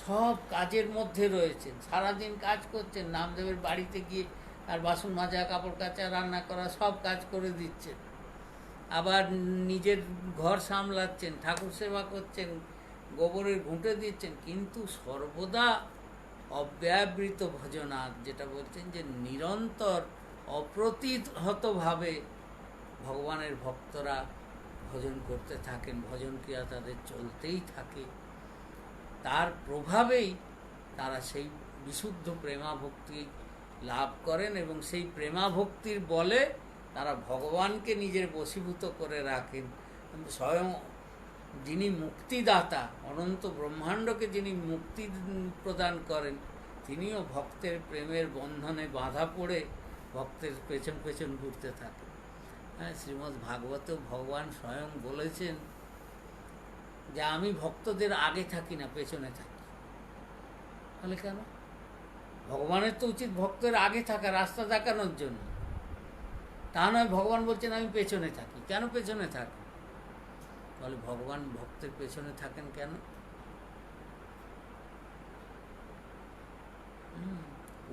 সব কাজের মধ্যে রয়েছেন, সারাদিন কাজ করছেন, নামদেবের বাড়িতে গিয়ে আর বাসন মাজা, কাপড় কাচা, রান্না করা, সব কাজ করে দিচ্ছেন। আবার নিজের ঘর সামলাচ্ছেন, ঠাকুর সেবা করছেন, গোবরের ঘুঁটে দিচ্ছেন, কিন্তু সর্বদা অব্যাবৃত ভজনাথ, যেটা বলছেন যে নিরন্তর অপ্রতিহতভাবে ভগবানের ভক্তরা ভজন করতে থাকেন, ভজন ক্রিয়া তাদের চলতেই থাকে। তার প্রভাবেই তারা সেই বিশুদ্ধ প্রেমাভক্তি লাভ করেন এবং সেই প্রেমাভক্তির বলে তারা ভগবানকে নিজের বশীভূত করে রাখেন। স্বয়ং যিনি মুক্তিদাতা, অনন্ত ব্রহ্মাণ্ডকে যিনি মুক্তি প্রদান করেন, তিনিও ভক্তের প্রেমের বন্ধনে বাঁধা পড়ে ভক্তের পেছন পেছন ঘুরতে থাকেন। হ্যাঁ, শ্রীমদ্ ভাগবতেও ভগবান স্বয়ং বলেছেন যে আমি ভক্তদের আগে থাকি না, পেছনে থাকি। তাহলে কেন? ভগবানের তো উচিত ভক্তের আগে থাকা, রাস্তা দেখানোর জন্য। তা নয় ভগবান বলছেন আমি পেছনে থাকি। কেন পেছনে থাকি? বলে ভগবান ভক্তের পেছনে থাকেন কেন?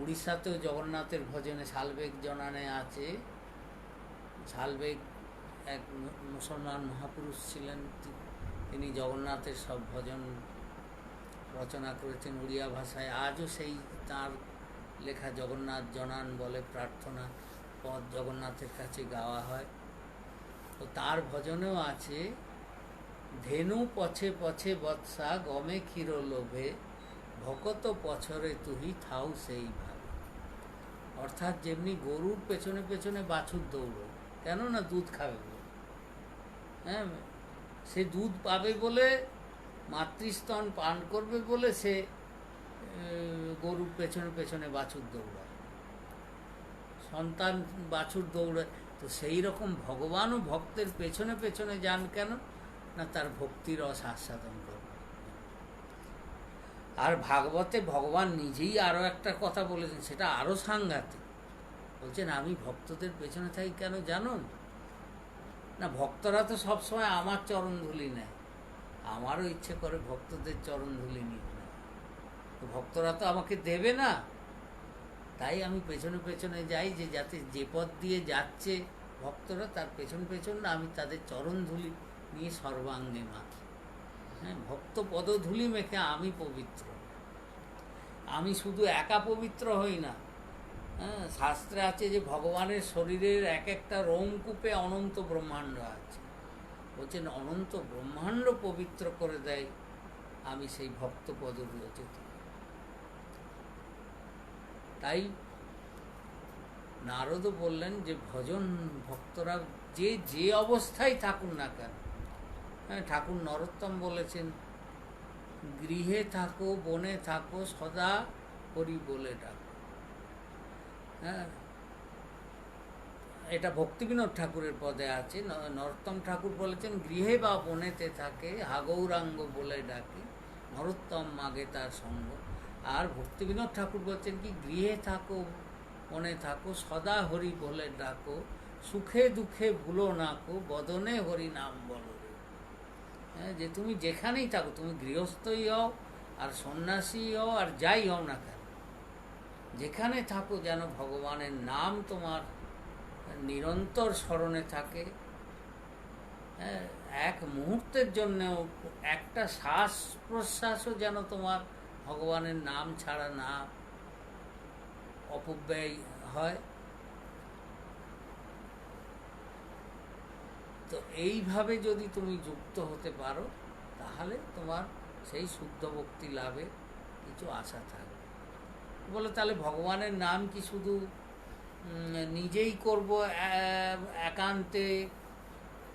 উড়িষ্যাতেও জগন্নাথের ভজনে শালবেগ জনানে আছে। শালবেগ এক মুসলমান মহাপুরুষ ছিলেন, তিনি জগন্নাথের সব ভজন রচনা করেছেন উড়িয়া ভাষায়। আজও সেই তার লেখা জগন্নাথ জনান বলে প্রার্থনা পদ জগন্নাথের কাছে গাওয়া হয়। তো তার ভজনেও আছে, ধেনু পছে পছে বৎসা গমে ক্ষীর লোভে, ভকত পছরে তুহি থাও সেই ভাবে। অর্থাৎ যেমনি গরুর পেছনে পেছনে বাছুর দৌড়ো, কেন না দুধ খাবে বলে। হ্যাঁ, সে দুধ পাবে বলে, মাতৃস্তন পান করবে বলে সে গরুর পেছনে পেছনে বাছুর দৌড়ায়, সন্তান বাছুর দৌড়ায়। তো সেই রকম ভগবানও ভক্তের পেছনে পেছনে যান কেন না, তার ভক্তির রস আস্বাদন করবে। আর ভাগবতে ভগবান নিজেই আরও একটা কথা বলেছেন, সেটা আরও সাংঘাতিক। বলছেন আমি ভক্তদের পেছনে থাকি কেন জানো না? ভক্তরা তো সবসময় আমার চরণ ধুলি নেয়, আমারও ইচ্ছে করে ভক্তদের চরণ ধুলি নিতে। তো ভক্তরা তো আমাকে দেবে না, তাই আমি পেছনে পেছনে যাই, যে যাতে যে পথ দিয়ে যাচ্ছে ভক্তরা তার পেছন পেছন আমি তাদের চরণ ধুলি নিয়ে সর্বাঙ্গে মাখি। হ্যাঁ, ভক্ত পদধূলি মেখে আমি পবিত্র। আমি শুধু একা পবিত্র হই না, হ্যাঁ, শাস্ত্রে আছে যে ভগবানের শরীরের এক একটা রোমকূপে অনন্ত ব্রহ্মাণ্ড আছে। বলছেন অনন্ত ব্রহ্মাণ্ড পবিত্র করে দেয় আমি সেই ভক্ত পদরচিত। তাই নারদও বললেন যে ভজন ভক্তরা যে যে অবস্থায় থাকুন না কেন, হ্যাঁ, ঠাকুর নরোত্তম বলেছেন গৃহে থাকো বনে থাকো সদা হরি বলে ডাকো। হ্যাঁ, এটা ভক্তিবিনোদ ঠাকুরের পদে আছে। নরোত্তম ঠাকুর বলেছেন গৃহে বা বনেতে থাকে হাগৌরাঙ্গ বলে ডাকে, নরোত্তম মাগে তার সঙ্গ। আর ভক্তিবিনোদ ঠাকুর বলছেন কি গৃহে থাকো বনে থাকো সদা হরি বলে ডাকো, সুখে দুঃখে ভুলো নাকো বদনে হরি নাম বলো রে। হ্যাঁ, যে তুমি যেখানেই থাকো, তুমি গৃহস্থই হও আর সন্ন্যাসী হও আর যাই হও না কেন, যেখানে থাকো যেন ভগবানের নাম তোমার নিরন্তর স্মরণে থাকে। হ্যাঁ, এক মুহূর্তের জন্যও একটা শ্বাস প্রশ্বাসও যেন তোমার ভগবানের নাম ছাড়া না অপব্যয় হয়। তো এইভাবে যদি তুমি যুক্ত হতে পারো তাহলে তোমার সেই শুদ্ধ ভক্তি লাভে কিছু আশা থাকবে। বলে তাহলে ভগবানের নাম কি শুধু নিজেই করব একান্তে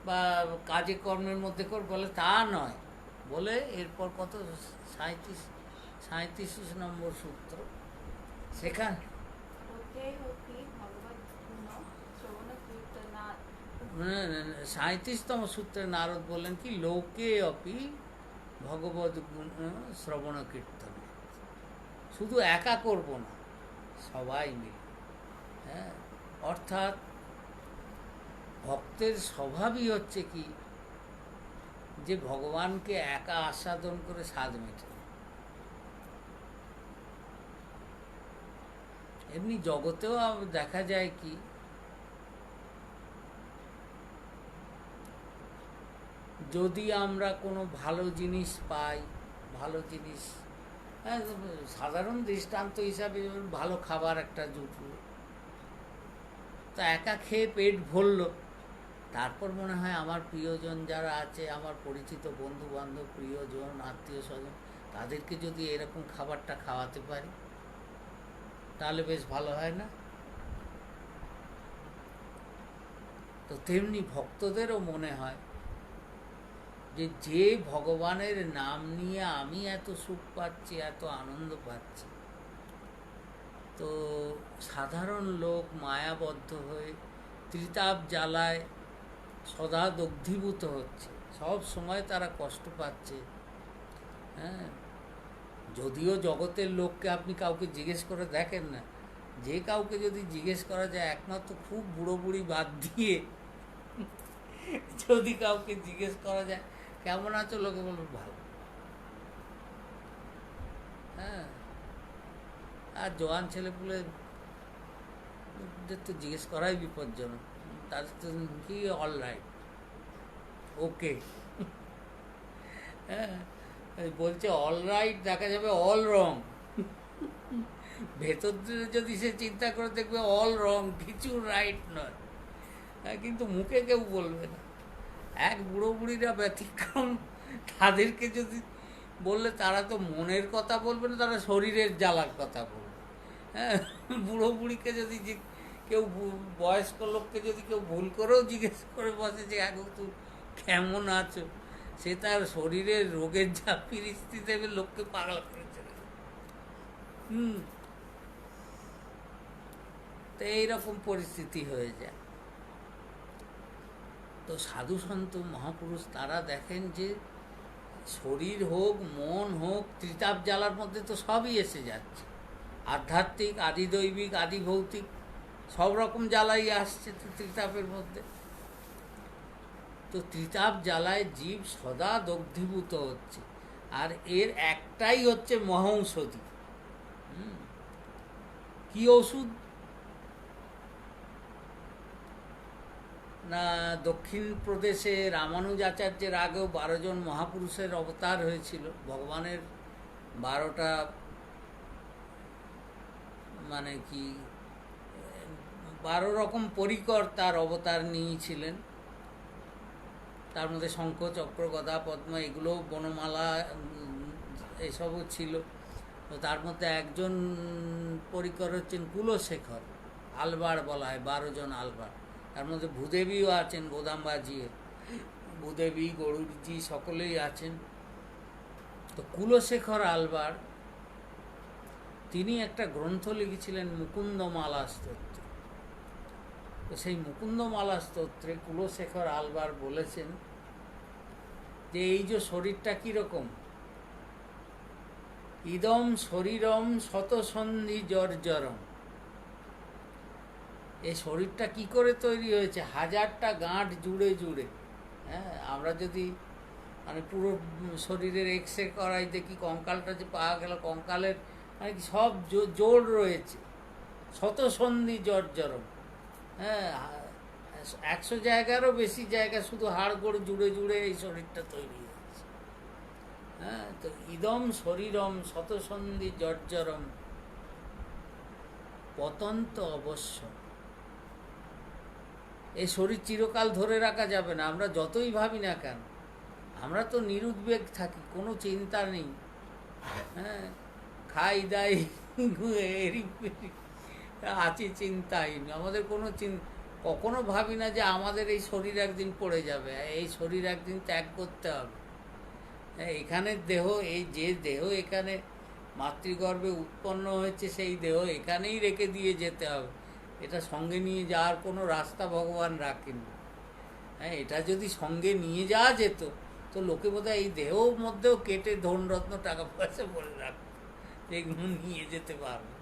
বা কাজে কর্মের মধ্যে করব, বলে তা নয়। বলে এরপর কত 37 নম্বর সূত্র, সেখানে 37তম সূত্রে নারদ বললেন কি, লোকে অপি ভগবদ গুণ শ্রবণ কীর্তন, শুধু একা করব না, সবাই মিলে। হ্যাঁ, অর্থাৎ ভক্তের স্বভাবই হচ্ছে কি, যে ভগবানকে একা আস্বাদন করে স্বাদ মেটে। এমনি জগতেও দেখা যায় কি, যদি আমরা কোনো ভালো জিনিস পাই, ভালো জিনিস, হ্যাঁ, সাধারণ দৃষ্টান্ত হিসাবে ভালো খাবার একটা জুটলো, তা একা খেয়ে পেট ভরলো, তারপর মনে হয় আমার প্রিয়জন যারা আছে, আমার পরিচিত বন্ধু বান্ধব, প্রিয়জন, আত্মীয় স্বজন, তাদেরকে যদি এরকম খাবারটা খাওয়াতে পারি তাহলে বেশ ভালো হয় না? তো তেমনি ভক্তদেরও মনে হয় যে ভগবানের নাম নিয়ে আমি এত সুখ পাচ্ছি, এত আনন্দ পাচ্ছি, তো সাধারণ লোক মায়াবদ্ধ হয়ে ত্রিতাপ জ্বালায় সদা দগ্ধীভূত হচ্ছে, সব সময় তারা কষ্ট পাচ্ছে। হ্যাঁ, যদিও জগতের লোককে আপনি কাউকে জিজ্ঞেস করে দেখেন না, যে কাউকে যদি জিজ্ঞেস করা যায়, একমাত্র খুব বুড়ো বুড়ি বাদ দিয়ে যদি কাউকে জিজ্ঞেস করা যায় কেমন আছো, লোকে বলবে ভালো। হ্যাঁ, আর জোয়ান ছেলেপুলে তো জিজ্ঞেস করাই বিপজ্জনক, তাদের তো কি অল রাইট, ওকে। হ্যাঁ, বলছে অল রাইট, দেখা যাবে অল রং, ভেতর যদি সে চিন্তা করে দেখবে অল রং, কিছু রাইট নয়। হ্যাঁ, কিন্তু মুখে কেউ বলবে না। এক বুড়ো বুড়িরা ব্যতিক্রম, তাদেরকে যদি বললে তারা তো মনের কথা বলবে না, তারা শরীরের জ্বালার কথা বলবে। হ্যাঁ, বুড়ো বুড়িকে যদি কেউ, বয়স্ক লোককে যদি কেউ ভুল করেও জিজ্ঞেস করে বসে যে এখন তুই কেমন আছো, সে তার শরীরের রোগের যা ফিরিস্তি দেবে, লোককে পাগলা করে চলে। তো এইরকম পরিস্থিতি হয়ে যায়। তো সাধু সন্ত মহাপুরুষ তারা দেখেন যে শরীর হোক, মন হোক, ত্রিতাপ জ্বালার মধ্যে তো সবই এসে যাচ্ছে, আধ্যাত্মিক, আদি দৈবিক, আদি ভৌতিক, সব রকম জ্বালাই আসছে তো ত্রিতাপের মধ্যে। তো ত্রিতাপ জ্বালায় জীব সদা দগ্ধীভূত হচ্ছে, আর এর একটাই হচ্ছে মহৌষধি। কি ওষুধ না, দক্ষিণ প্রদেশে রামানুজাচার্যের আগেও 12 জন মহাপুরুষের অবতার হয়েছিল। ভগবানের 12টা মানে কি 12 রকম পরিকর তার অবতার নিয়েছিলেন। তার মধ্যে শঙ্খ, চক্র, গদা, পদ্ম, এগুলো বনমালা এসবও ছিল। তো তার মধ্যে একজন পরিকর হচ্ছেন কুলশেখর, আলবার বলা হয়, 12 জন আলবার। তার মধ্যে ভূদেবীও আছেন, গোদাম্বাজি, ভূদেবী, গরুড়জি সকলেই আছেন। তো কুলশেখর আলবার তিনি একটা গ্রন্থ লিখেছিলেন মুকুন্দমালা স্তোত্র। তো সেই মুকুন্দমালা স্তোত্রে কুলশেখর আলবার বলেছেন যে এই যে শরীরটা কীরকম, ইদম শরীরম শতসন্ধি জর্জরম, এই শরীরটা কি করে তৈরি হয়েছে, 1000টা গাঁট জুড়ে জুড়ে। হ্যাঁ, আমরা যদি মানে পুরো শরীরের এক্সরে করাই, দেখি কঙ্কালটা যে পাওয়া গেল, কঙ্কালের মানে কি সব জোড় রয়েছে, শতসন্ধি জর্জরম। হ্যাঁ, 100 জায়গারও বেশি জায়গা শুধু হাড়গোড় জুড়ে জুড়ে এই শরীরটা তৈরি হয়েছে। হ্যাঁ, তো ইদম শরীরম শতসন্ধি জর্জরম পতন্ত অবশ্য, এই শরীর চিরকাল ধরে রাখা যাবে না। আমরা যতই ভাবি না কেন, আমরা তো নিরুদ্বেগ থাকি, কোনো চিন্তা নেই। হ্যাঁ, খাই দাই এরই আছি চিন্তাহীন, আমাদের কোনো কখনো ভাবি না যে আমাদের এই শরীর একদিন পড়ে যাবে, এই শরীর একদিন ত্যাগ করতে হবে। এখানে দেহ, এই যে দেহ এখানে মাতৃগর্ভে উৎপন্ন হয়েছে, সেই দেহ এখানেই রেখে দিয়ে যেতে হবে। এটা সঙ্গে নিয়ে যাওয়ার কোনো রাস্তা ভগবান রাখেনি। হ্যাঁ, এটা যদি সঙ্গে নিয়ে যাওয়া যেত তো লোকে বোধহয় এই দেহর মধ্যেও কেটে ধনরত্ন টাকা পয়সা বলে রাখত, এগুলো নিয়ে যেতে পারবে।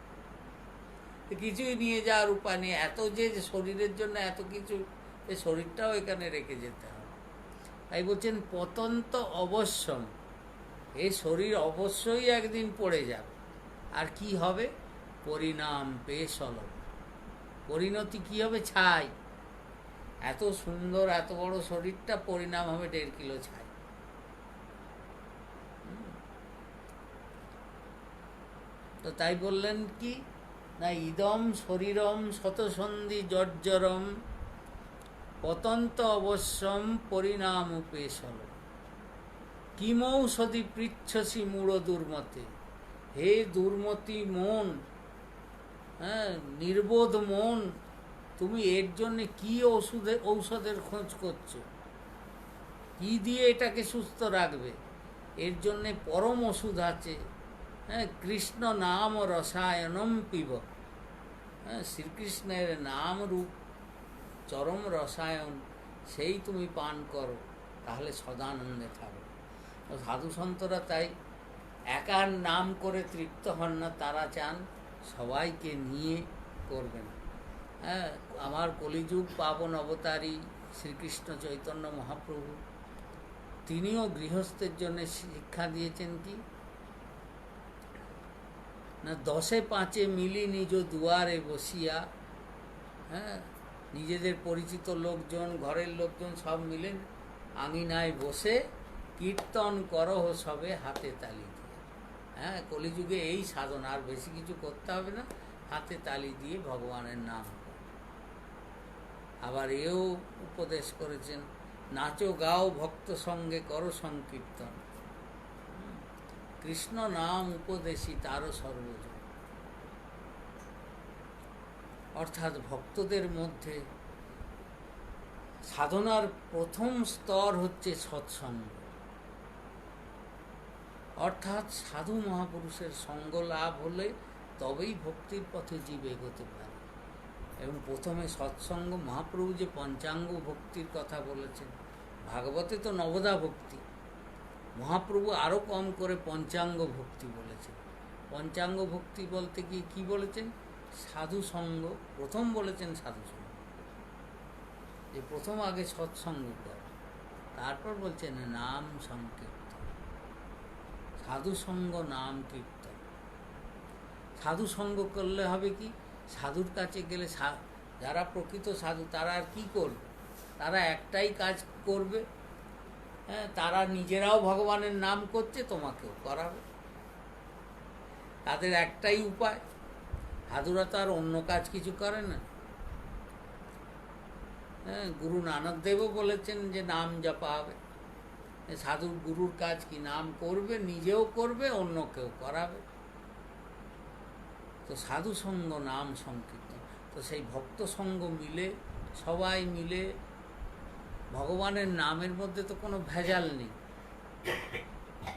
কিছুই নিয়ে যাওয়ার উপায় নেই, এত যে শরীরের জন্য এত কিছু, এই শরীরটাও এখানে রেখে যেতে হবে। তাই বলছেন পতন্ত অবশ্যম, এই শরীর অবশ্যই একদিন পড়ে যাবে। আর কি হবে? পরিণাম পেশলম, পরিণতি কি হবে? ছাই। এত সুন্দর এত বড় শরীরটা পরিণাম হবে 1.5 কিলো ছাই। তো তাই বললেন কি না, ইদম শরীরম শতসন্ধি জর্জরম পতন্ত অবশ্যম পরিণাম পেশল, কিমৌষধি পৃচ্ছসি মূঢ় দুর্মতে। হে দুর্মতি মন, হ্যাঁ, নির্বোধ মন, তুমি এর জন্যে কি ঔষধের খোঁজ করছো? কি দিয়ে এটাকে সুস্থ রাখবে? এর জন্যে পরম ওষুধ আছে। হ্যাঁ, কৃষ্ণ নাম রসায়নম পিব। হ্যাঁ, শ্রীকৃষ্ণের নাম রূপ চরম রসায়ন, সেই তুমি পান করো, তাহলে সদানন্দে থাকো। তো সাধু সন্তরা তাই একার নাম করে তৃপ্ত হন না, তারা চান সবাইকে নিয়ে করবেন। হ্যাঁ, আমার কলিযুগ পাবন অবতারী শ্রীকৃষ্ণ চৈতন্য মহাপ্রভু, তিনিও গৃহস্থের জন্য শিক্ষা দিয়েছেন কি না, 10-5 মিলি নিজ দুয়ারে বসিয়া। হ্যাঁ, নিজেদের পরিচিত লোকজন, ঘরের লোকজন সব মিলে আঙিনায় বসে কীর্তন করহ সবে হাতে তালি দিয়ে। হ্যাঁ, কলিযুগে এই সাধনা, আর বেশি কিছু করতে হবে না, হাতে তালি দিয়ে ভগবানের নাম। আবার এও উপদেশ করেছেন, নাচো গাও ভক্ত সঙ্গে করো সংকীর্তন। কৃষ্ণ নাম উপদেশী তারও সর্বজন। অর্থাৎ ভক্তদের মধ্যে সাধনার প্রথম স্তর হচ্ছে সৎসঙ্গ। অর্থাৎ সাধু মহাপুরুষের সঙ্গ লাভ হলে তবেই ভক্তির পথে জীব এগোতে পারে। এবং প্রথমে সৎসঙ্গ, মহাপ্রভু যে পঞ্চাঙ্গ ভক্তির কথা বলেছেন, ভাগবতে তো নবদা ভক্তি, মহাপ্রভু আরও কম করে পঞ্চাঙ্গ ভক্তি বলেছেন। পঞ্চাঙ্গ ভক্তি বলতে গিয়ে কী বলেছেন? সাধু সঙ্গ প্রথম বলেছেন, সাধু সঙ্গ, যে প্রথম আগে সৎসঙ্গ কর, তারপর বলছেন নাম সংকীর্তন, সাধু সঙ্গ নাম কীর্তন। সাধু সঙ্গ করলে হবে কি, সাধুর কাছে গেলে যারা প্রকৃত সাধু তারা আর কী করবে? তারা একটাই কাজ করবে, হ্যাঁ, তারা নিজেরাও ভগবানের নাম করছে, তোমাকেও করাবে। তাদের একটাই উপায়, সাধুরা তো আর অন্য কাজ কিছু করে না। হ্যাঁ, গুরু নানক দেবও বলেছেন যে নাম জপা হবে। সাধুর গুরুর কাজ কি? নাম করবে, নিজেও করবে, অন্যকেও করাবে। তো সাধু সঙ্গ নাম সংকীর্তন। তো সেই ভক্ত সঙ্গ মিলে, সবাই মিলে ভগবানের নামের মধ্যে তো কোনো ভেজাল নেই।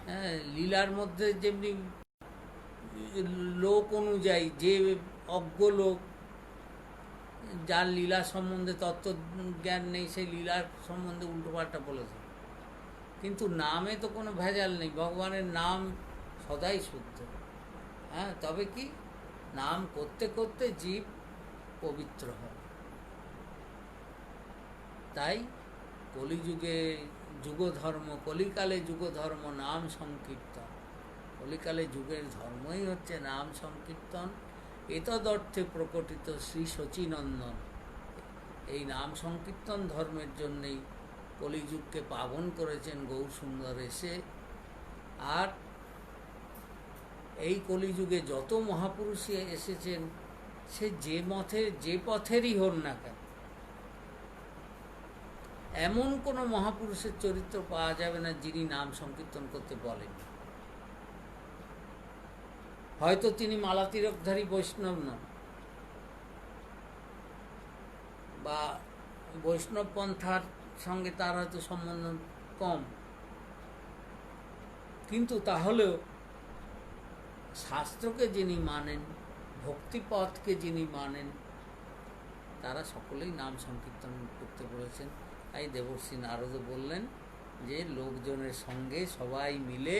হ্যাঁ, লীলার মধ্যে যেমনি লোক অনুযায়ী, যে অজ্ঞ লোক, যার লীলা সম্বন্ধে তত্ত্ব জ্ঞান নেই, সেই লীলার সম্বন্ধে উল্টোপাল্টা বলেছে। কিন্তু নামে তো কোনো ভেজাল নেই, ভগবানের নাম সদাই শুদ্ধ। হ্যাঁ, তবে কি নাম করতে করতে জীব পবিত্র হয়। তাই কলিযুগে যুগধর্ম, কলিকালে যুগধর্ম নাম সংকীর্তন। কলিকালে যুগের ধর্মই হচ্ছে নাম সংকীর্তন। এতদর্থে প্রকটিত শ্রী শচীনন্দন। এই নাম সংকীর্তন ধর্মের জন্যেই কলিযুগকে পাবন করেছেন গৌরসুন্দর এসে। আর এই কলিযুগে যত মহাপুরুষে এসেছেন, সে যে পথেরই হন না কেন, এমন কোনো মহাপুরুষের চরিত্র পাওয়া যাবে না যিনি নাম সংকীর্তন করতে বলেন। হয়তো তিনি মালা তিলকধারী বৈষ্ণব নন, বা বৈষ্ণব পন্থার সঙ্গে তার হয়তো সম্বন্ধ কম, কিন্তু তাহলেও শাস্ত্রকে যিনি মানেন, ভক্তিপথকে যিনি মানেন, তারা সকলেই নাম সংকীর্তন করতে বলেছেন। তাই দেবর্ষী নারদ বললেন যে লোকজনের সঙ্গে সবাই মিলে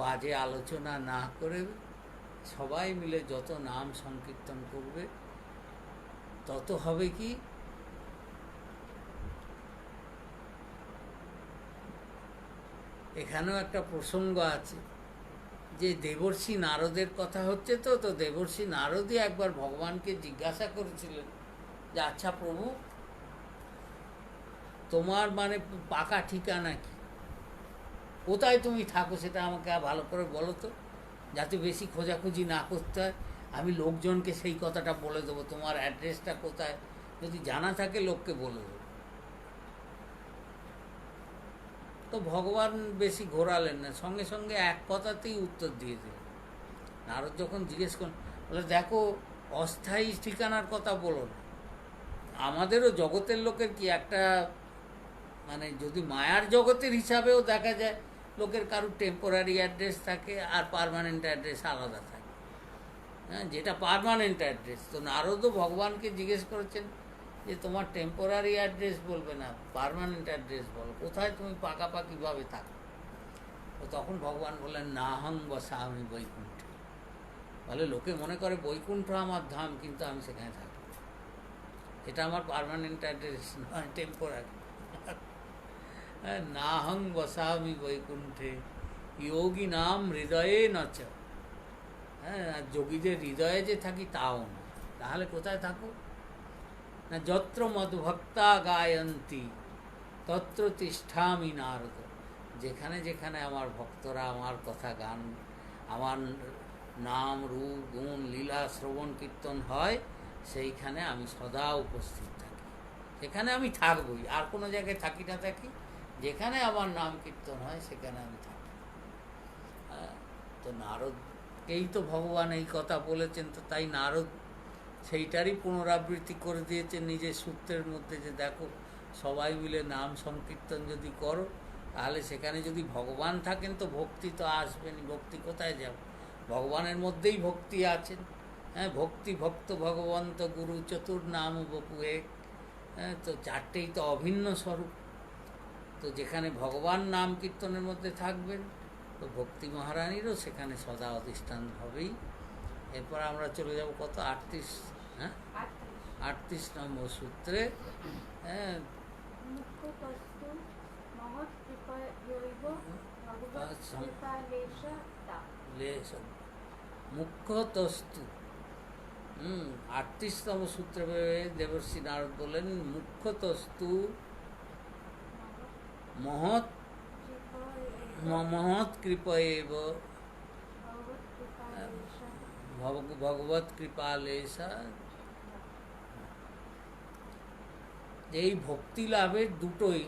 বাজে আলোচনা না করে সবাই মিলে যত নাম সংকীর্তন করবে তত হবে কি, এখানেও একটা প্রসঙ্গ আছে যে দেবর্ষী নারদের কথা হচ্ছে, তো দেবর্ষী নারদই একবার ভগবানকে জিজ্ঞাসা করেছিলেন যে আচ্ছা প্রভু, তোমার মানে পাকা ঠিকানা কি, কোথায় তুমি থাকো সেটা আমাকে ভালো করে বলো তো, যাতে বেশি খোঁজাখুঁজি না করতে হয়। আমি লোকজনকে সেই কথাটা বলে দেবো, তোমার অ্যাড্রেসটা কোথায় যদি জানা থাকে লোককে বলে দেবো। তো ভগবান বেশি ঘোরালেন না, সঙ্গে সঙ্গে এক কথাতেই উত্তর দিয়ে দিলেন। নারদ যখন জিজ্ঞেস করেন, বলে দেখো অস্থায়ী ঠিকানার কথা বলো না, আমাদেরও জগতের লোকের কি একটা মানে যদি মায়ার জগতের হিসাবেও দেখা যায় লোকের কারুর টেম্পোরারি অ্যাড্রেস থাকে আর পার্মানেন্ট অ্যাড্রেস আলাদা থাকে, হ্যাঁ, যেটা পার্মানেন্ট অ্যাড্রেস। তো নারদও ভগবানকে জিজ্ঞেস করেছেন যে তোমার টেম্পোরারি অ্যাড্রেস বলবে না, পার্মানেন্ট অ্যাড্রেস বলো, কোথায় তুমি পাকাপাকিভাবে থাকো। তো তখন ভগবান বললেন নাহং বসামি বৈকুণ্ঠে, বলে লোকে মনে করে বৈকুণ্ঠ আমার ধাম, কিন্তু আমি সেখানে থাকি, এটা আমার পার্মানেন্ট অ্যাড্রেস নয়, টেম্পোরারি। নাহং বসামি বৈকুণ্ঠে যোগী নাম হৃদয়ে নচ, হ্যাঁ, যোগীদের হৃদয়ে যে থাকি তাও না, তাহলে কোথায় থাকো না, যত্র মদ্ভক্তা গায়ন্তী তত্র তিষ্ঠামি নারদ, যেখানে যেখানে আমার ভক্তরা আমার কথা গান, আমার নাম রূপ গুণ লীলা শ্রবণ কীর্তন হয়, সেইখানে আমি সদা উপস্থিত থাকি, সেখানে আমি থাকবই, আর কোনো জায়গায় থাকি না থাকি, যেখানে আমার নাম কীর্তন হয় সেখানে আমি থাকি। তো নারদকেই তো ভগবান এই কথা বলেছেন, তো তাই নারদ সেইটারই পুনরাবৃত্তি করে দিয়েছেন নিজের সূত্রের মধ্যে, যে দেখো সবাই মিলে নাম সংকীর্তন যদি করো তাহলে সেখানে যদি ভগবান থাকেন তো ভক্তি তো আসবেনি, ভক্তি কোথায় যাবে, ভগবানের মধ্যেই ভক্তি আছেন। হ্যাঁ, ভক্তি ভক্ত ভগবন্ত গুরু চতুর্নাম বপু এক, হ্যাঁ, তো চারটেই তো অভিন্ন স্বরূপ। তো যেখানে ভগবান নাম কীর্তনের মধ্যে থাকবেন তো ভক্তি মহারানীরও সেখানে সদা অধিষ্ঠান হবেই। এরপর আমরা চলে যাব কত 38, হ্যাঁ 38 নম্বর সূত্রে। হ্যাঁ, মুখ্যতস্তু 38তম সূত্রে দেবর্ষী নারদ বলেন মুখ্যতস্তু মহৎ মহৎ কৃপয়েব ভগবত কৃপালেশা, এই ভক্তি লাভের দুটোই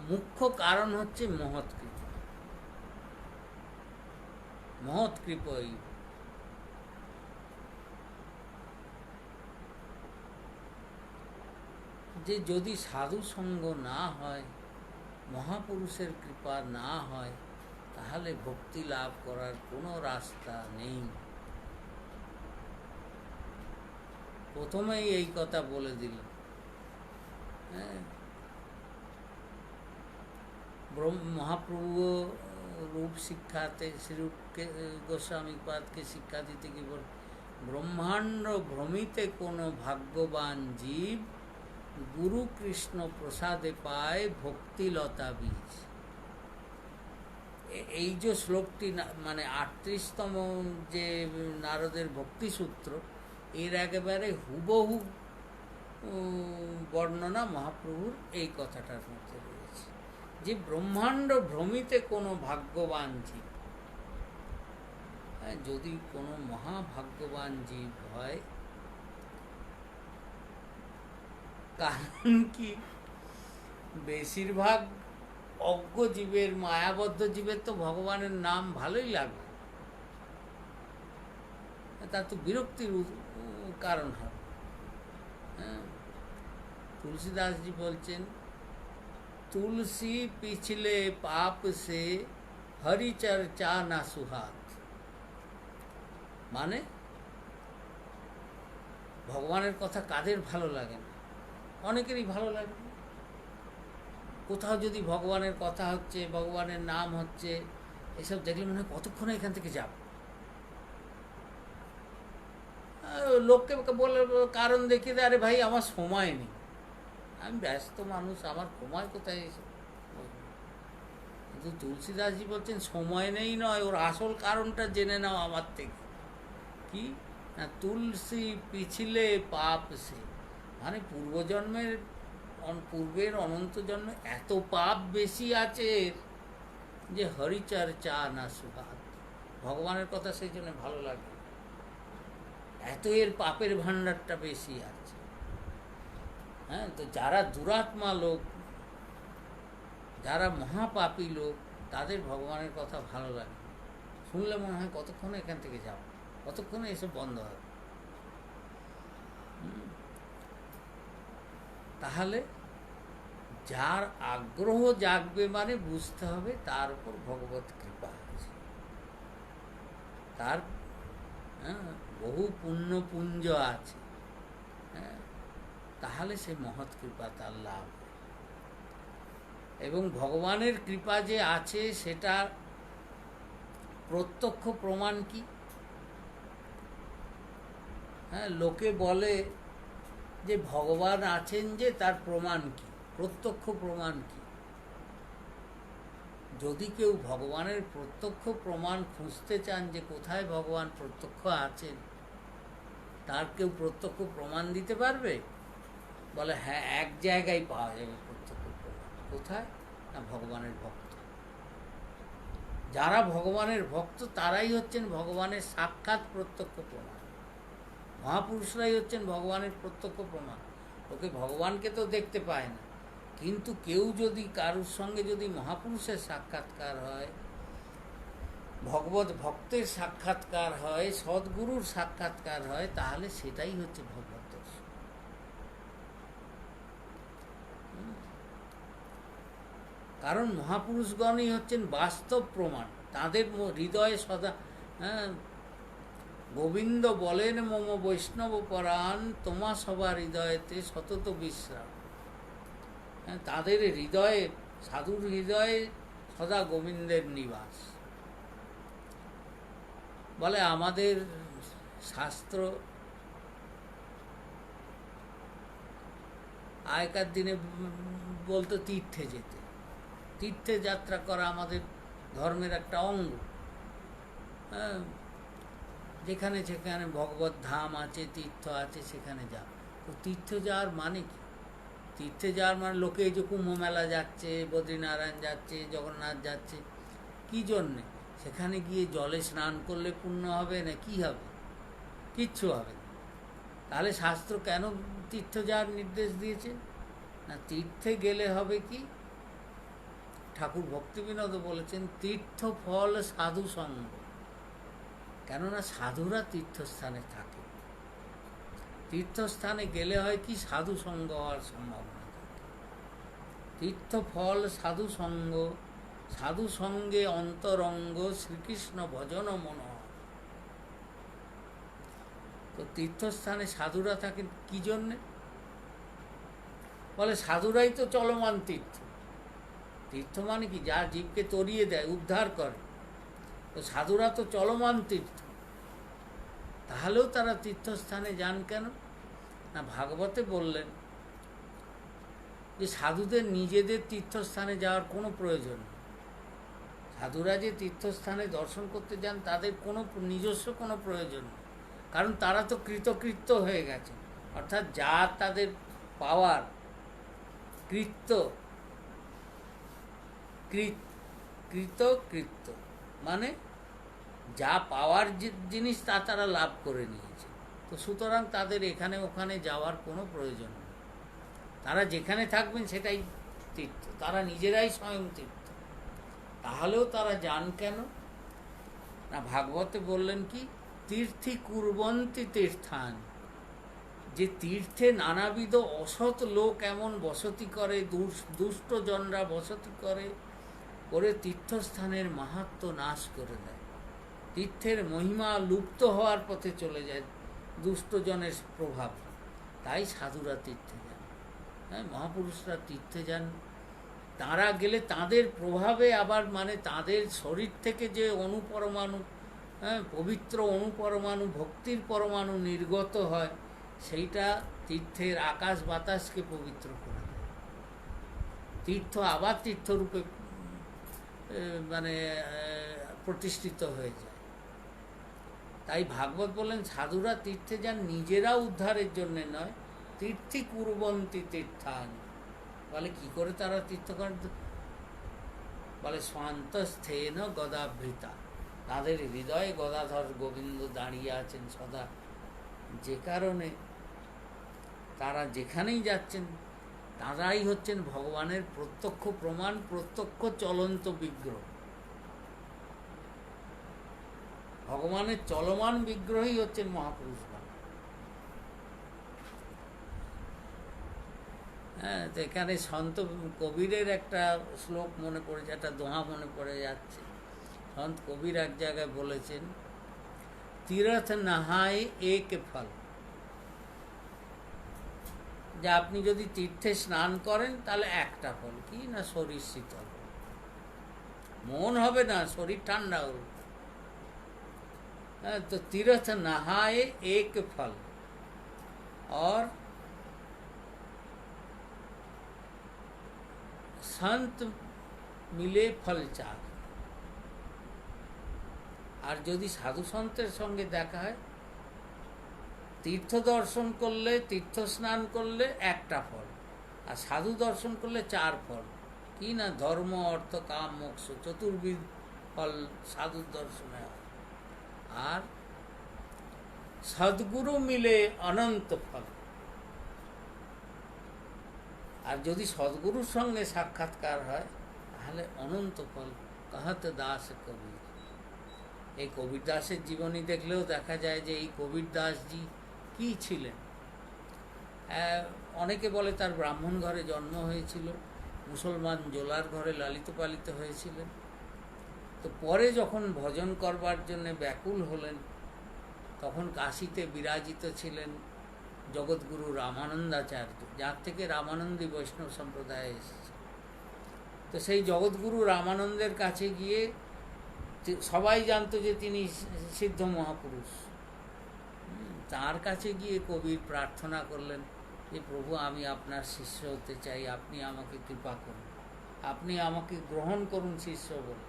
মুখ্য কারণ হচ্ছে মহৎ কৃপা, মহৎ কৃপই। যে যদি সাধু সঙ্গ না হয়, মহাপুরুষের কৃপা না হয়, তাহলে ভক্তি লাভ করার কোনো রাস্তা নেই। প্রথমেই এই কথা বলে দিল। হ্যাঁ, মহাপ্রভু রূপ শিক্ষাতে শ্রীরূপকে গোস্বামীপাদকে শিক্ষা দিতে কি বল, ব্রহ্মাণ্ড ভ্রমিতে কোনো ভাগ্যবান জীব গুরু কৃষ্ণ প্রসাদে পায় ভক্তিলতা বীজ। এই যে শ্লোকটি মানে 38তম যে নারদের ভক্তিসূত্র, এর একেবারে হুবহু বর্ণনা মহাপ্রভুর এই কথাটার মধ্যে রয়েছে, যে ব্রহ্মাণ্ড ভ্রমিতে কোনো ভাগ্যবান জীব, যদি কোনো মহাভাগ্যবান জীব হয়, কারণ কি বেশিরভাগ অজ্ঞ জীবের, মায়াবদ্ধ জীবের তো ভগবানের নাম ভালোই লাগবে, তার তো বিরক্তির কারণ হবে। হ্যাঁ, তুলসীদাসজি বলছেন, তুলসী পিছলে পাপ সে হরি চর্চা না সুহাত। মানে ভগবানের কথা কাদের ভালো লাগে না? অনেকেরই ভালো লাগে না। কোথাও যদি ভগবানের কথা হচ্ছে, ভগবানের নাম হচ্ছে, এসব দেখলে মনে হয় কতক্ষণে এখান থেকে যাব। লোককে বলে কারণ দেখিয়ে দেয়, আরে ভাই আমার সময় নেই, আমি ব্যস্ত মানুষ, আমার সময় কোথায় এসে। কিন্তু তুলসীদাসজি বলছেন সময় নেই নয়, ওর আসল কারণটা জেনে নাও আমার থেকে। কি না, তুলসী পিছলে পাপ সে, মানে পূর্বের অনন্ত জন্মে এত পাপ বেশি আছে যে হরিচর্চা না সুহাত, ভগবানের কথা সেই জন্য ভালো লাগে, এত এর পাপের ভাণ্ডারটা বেশি আছে। হ্যাঁ, তো যারা দুরাত্মা লোক, যারা মহাপাপী লোক, তাদের ভগবানের কথা ভালো লাগে, শুনলে মনে হয় কতক্ষণে এখান থেকে যাব, কতক্ষণে এসব বন্ধ হবে। তাহলে যার আগ্রহ জাগবে মানে বুঝতে হবে তার উপর ভগবত কৃপা আছে, তার বহু পুণ্যপুঞ্জ আছে। হ্যাঁ, তাহলে সে মহৎ কৃপা তার লাভ। এবং ভগবানের কৃপা যে আছে সেটা প্রত্যক্ষ প্রমাণ কি? হ্যাঁ, লোকে বলে যে ভগবান আছেন, যে তার প্রমাণ কি, প্রত্যক্ষ প্রমাণ কি? যদি কেউ ভগবানের প্রত্যক্ষ প্রমাণ খুঁজতে চান যে কোথায় ভগবান প্রত্যক্ষ আছেন, তার কেউ প্রত্যক্ষ প্রমাণ দিতে পারবে? বলে হ্যাঁ, এক জায়গায় পাওয়া যাবে প্রত্যক্ষ প্রমাণ। কোথায়? না, ভগবানের ভক্ত। যারা ভগবানের ভক্ত তারাই হচ্ছেন ভগবানের সাক্ষাৎ প্রত্যক্ষ প্রমাণ। মহাপুরুষরাই হচ্ছেন ভগবানের প্রত্যক্ষ প্রমাণ। ওকে ভগবানকে তো দেখতে পায় না, কিন্তু কেউ যদি কারুর সঙ্গে যদি মহাপুরুষের সাক্ষাৎকার হয়, ভগবত ভক্তের সাক্ষাৎকার হয়, সদ্গুরুর সাক্ষাৎকার হয়, তাহলে সেটাই হচ্ছে ভগবত দর্শন। কারণ মহাপুরুষগণই হচ্ছেন বাস্তব প্রমাণ। তাদের হৃদয়ে সদা গোবিন্দ বলেন, মম বৈষ্ণব পরাণ তোমা সবার হৃদয়েতে সতত বিশ্রাম। তাদের হৃদয়ে, সাধুর হৃদয়ে সদা গোবিন্দের নিবাস। বলে আমাদের শাস্ত্র আগেকার দিনে বলতো তীর্থে যেতে, তীর্থে যাত্রা করা আমাদের ধর্মের একটা অঙ্গ। হ্যাঁ, যেখানে যেখানে ভগবত ধাম আছে, তীর্থ আছে, সেখানে যা। তো তীর্থ যাওয়ার মানে কি? তীর্থে যাওয়ার মানে লোকে এই যে কুম্ভ মেলা যাচ্ছে, বদ্রীনারায়ণ যাচ্ছে, জগন্নাথ যাচ্ছে, কি জন্যে? সেখানে গিয়ে জলে স্নান করলে পুণ্য হবে না কি হবে? কিচ্ছু হবে না। তাহলে শাস্ত্র কেন তীর্থ যাওয়ার নির্দেশ দিয়েছে? না, তীর্থে গেলে হবে কি? ঠাকুর ভক্তিবিনোদ বলেছেন, তীর্থ ফল সাধু সঙ্গ। কেননা সাধুরা তীর্থস্থানে থাকে। তীর্থস্থানে গেলে হয় কি? সাধু সঙ্গ হওয়ার সম্ভাবনা থাকে। তীর্থ ফল সাধু সঙ্গ, সাধু সঙ্গে অন্তরঙ্গ শ্রীকৃষ্ণ ভজন মনোহর। তো তীর্থস্থানে সাধুরা থাকেন কি জন্যে? বলে সাধুরাই তো চলমান তীর্থ। তীর্থ মানে কি? যা জীবকে তরিয়ে দেয়, উদ্ধার করে। তো সাধুরা তো চলমান তীর্থ। তাহলেও তারা তীর্থস্থানে যান কেন? না, ভাগবতে বললেন যে সাধুদের নিজেদের তীর্থস্থানে যাওয়ার কোনো প্রয়োজন নেই। সাধুরা যে তীর্থস্থানে দর্শন করতে যান, তাদের কোনো নিজস্ব কোনো প্রয়োজন নেই, কারণ তারা তো কৃতকৃত্য হয়ে গেছে। অর্থাৎ যা তাদের পাওয়ার, কৃতকৃত্য মানে যা পাওয়ার জিনিস তা তারা লাভ করে নিয়েছে। তো সুতরাং তাদের এখানে ওখানে যাওয়ার কোনো প্রয়োজন নেই। তারা যেখানে থাকবেন সেটাই তীর্থ, তারা নিজেরাই স্বয়ং তীর্থ। তাহলেও তারা যান কেন? না, ভাগবতে বললেন কি? তীর্থি কুর্বন্তি তীর্থান, যে তীর্থে নানাবিধ অসৎ লোক এমন বসতি করে, দুষ্টজনরা বসতি করে তীর্থস্থানের মাহাত্ম্য নাশ করে দেয়, তীর্থের মহিমা লুপ্ত হওয়ার পথে চলে যায় দুষ্টজনের প্রভাব। তাই সাধুরা তীর্থে যান, হ্যাঁ, মহাপুরুষরা তীর্থে যান। তাঁরা গেলে তাঁদের প্রভাবে আবার মানে তাঁদের শরীর থেকে যে অণুপরমাণু, হ্যাঁ, পবিত্র অণুপরমাণু, ভক্তির পরমাণু নির্গত হয়, সেইটা তীর্থের আকাশ বাতাসকে পবিত্র করে দেয়। তীর্থ আবার তীর্থরূপে মানে প্রতিষ্ঠিত হয়ে যায়। তাই ভাগবত বলেন সাধুরা তীর্থে যান নিজেরা উদ্ধারের জন্যে নয়, তীর্থি কুর্বন্তি তীর্থান। বলে কি করে তারা তীর্থ করেন? বলে স্বান্তস্থেন গদাভৃতা, তাদের হৃদয়ে গদাধর গোবিন্দ দাঁড়িয়ে আছেন সদা, যে কারণে তারা যেখানেই যাচ্ছেন তারাই হচ্ছেন ভগবানের প্রত্যক্ষ প্রমাণ, প্রত্যক্ষ চলন্ত বিগ্রহ। ভগবানের চলমান বিগ্রহই হচ্ছেন মহাপুরুষগণ। হ্যাঁ, তো এখানে সন্ত কবিরের একটা শ্লোক মনে পড়ে, একটা দোহা মনে পড়ে যাচ্ছে। সন্ত কবির এক জায়গায় বলেছেন, তীর্থ নাহায় এক ফল, যে আপনি যদি তীর্থে স্নান করেন তাহলে একটা ফল, কি না শরীর শীতল, মন হবে না, শরীর ঠান্ডা হবে। হ্যাঁ, তো तीर्थ नहाए एक फल और संत मिले फल चार। আর যদি সাধু সন্তের সঙ্গে দেখা হয়, তীর্থ দর্শন করলে, তীর্থ স্নান করলে একটা ফল, আর সাধু দর্শন করলে 4 ফল, কি না ধর্ম অর্থ কাম মোক্ষ, চতুর্বিধ ফল সাধু দর্শনে হয়। আর সদ্গুরু মিলে অনন্ত ফল। আর যদি সদ্গুরুর সঙ্গে সাক্ষাৎকার হয় তাহলে অনন্ত ফল। कहत দাস কবির। এই কবির দাসের জীবনী দেখলেও দেখা যায় যে এই কবির দাসজি কি ছিলেন। অনেকে বলে তার ব্রাহ্মণ ঘরে জন্ম হয়েছিল, মুসলমান জোলার ঘরে লালিত পালিত হয়েছিলেন। তো পরে যখন ভজন করবার জন্য ব্যাকুল হলেন, তখন কাশীতে বিরাজিত ছিলেন জগৎগুরু রামানন্দাচার্য, যার থেকে রামানন্দী বৈষ্ণব সম্প্রদায় এসেছে। তো সেই জগৎগুরু রামানন্দের কাছে গিয়ে সবাই জানতো যে তিনি সিদ্ধ মহাপুরুষ। তার কাছে গিয়ে কবির প্রার্থনা করলেন যে প্রভু, আমি আপনার শিষ্য হতে চাই, আপনি আমাকে কৃপা করুন, আপনি আমাকে গ্রহণ করুন শিষ্য বলে।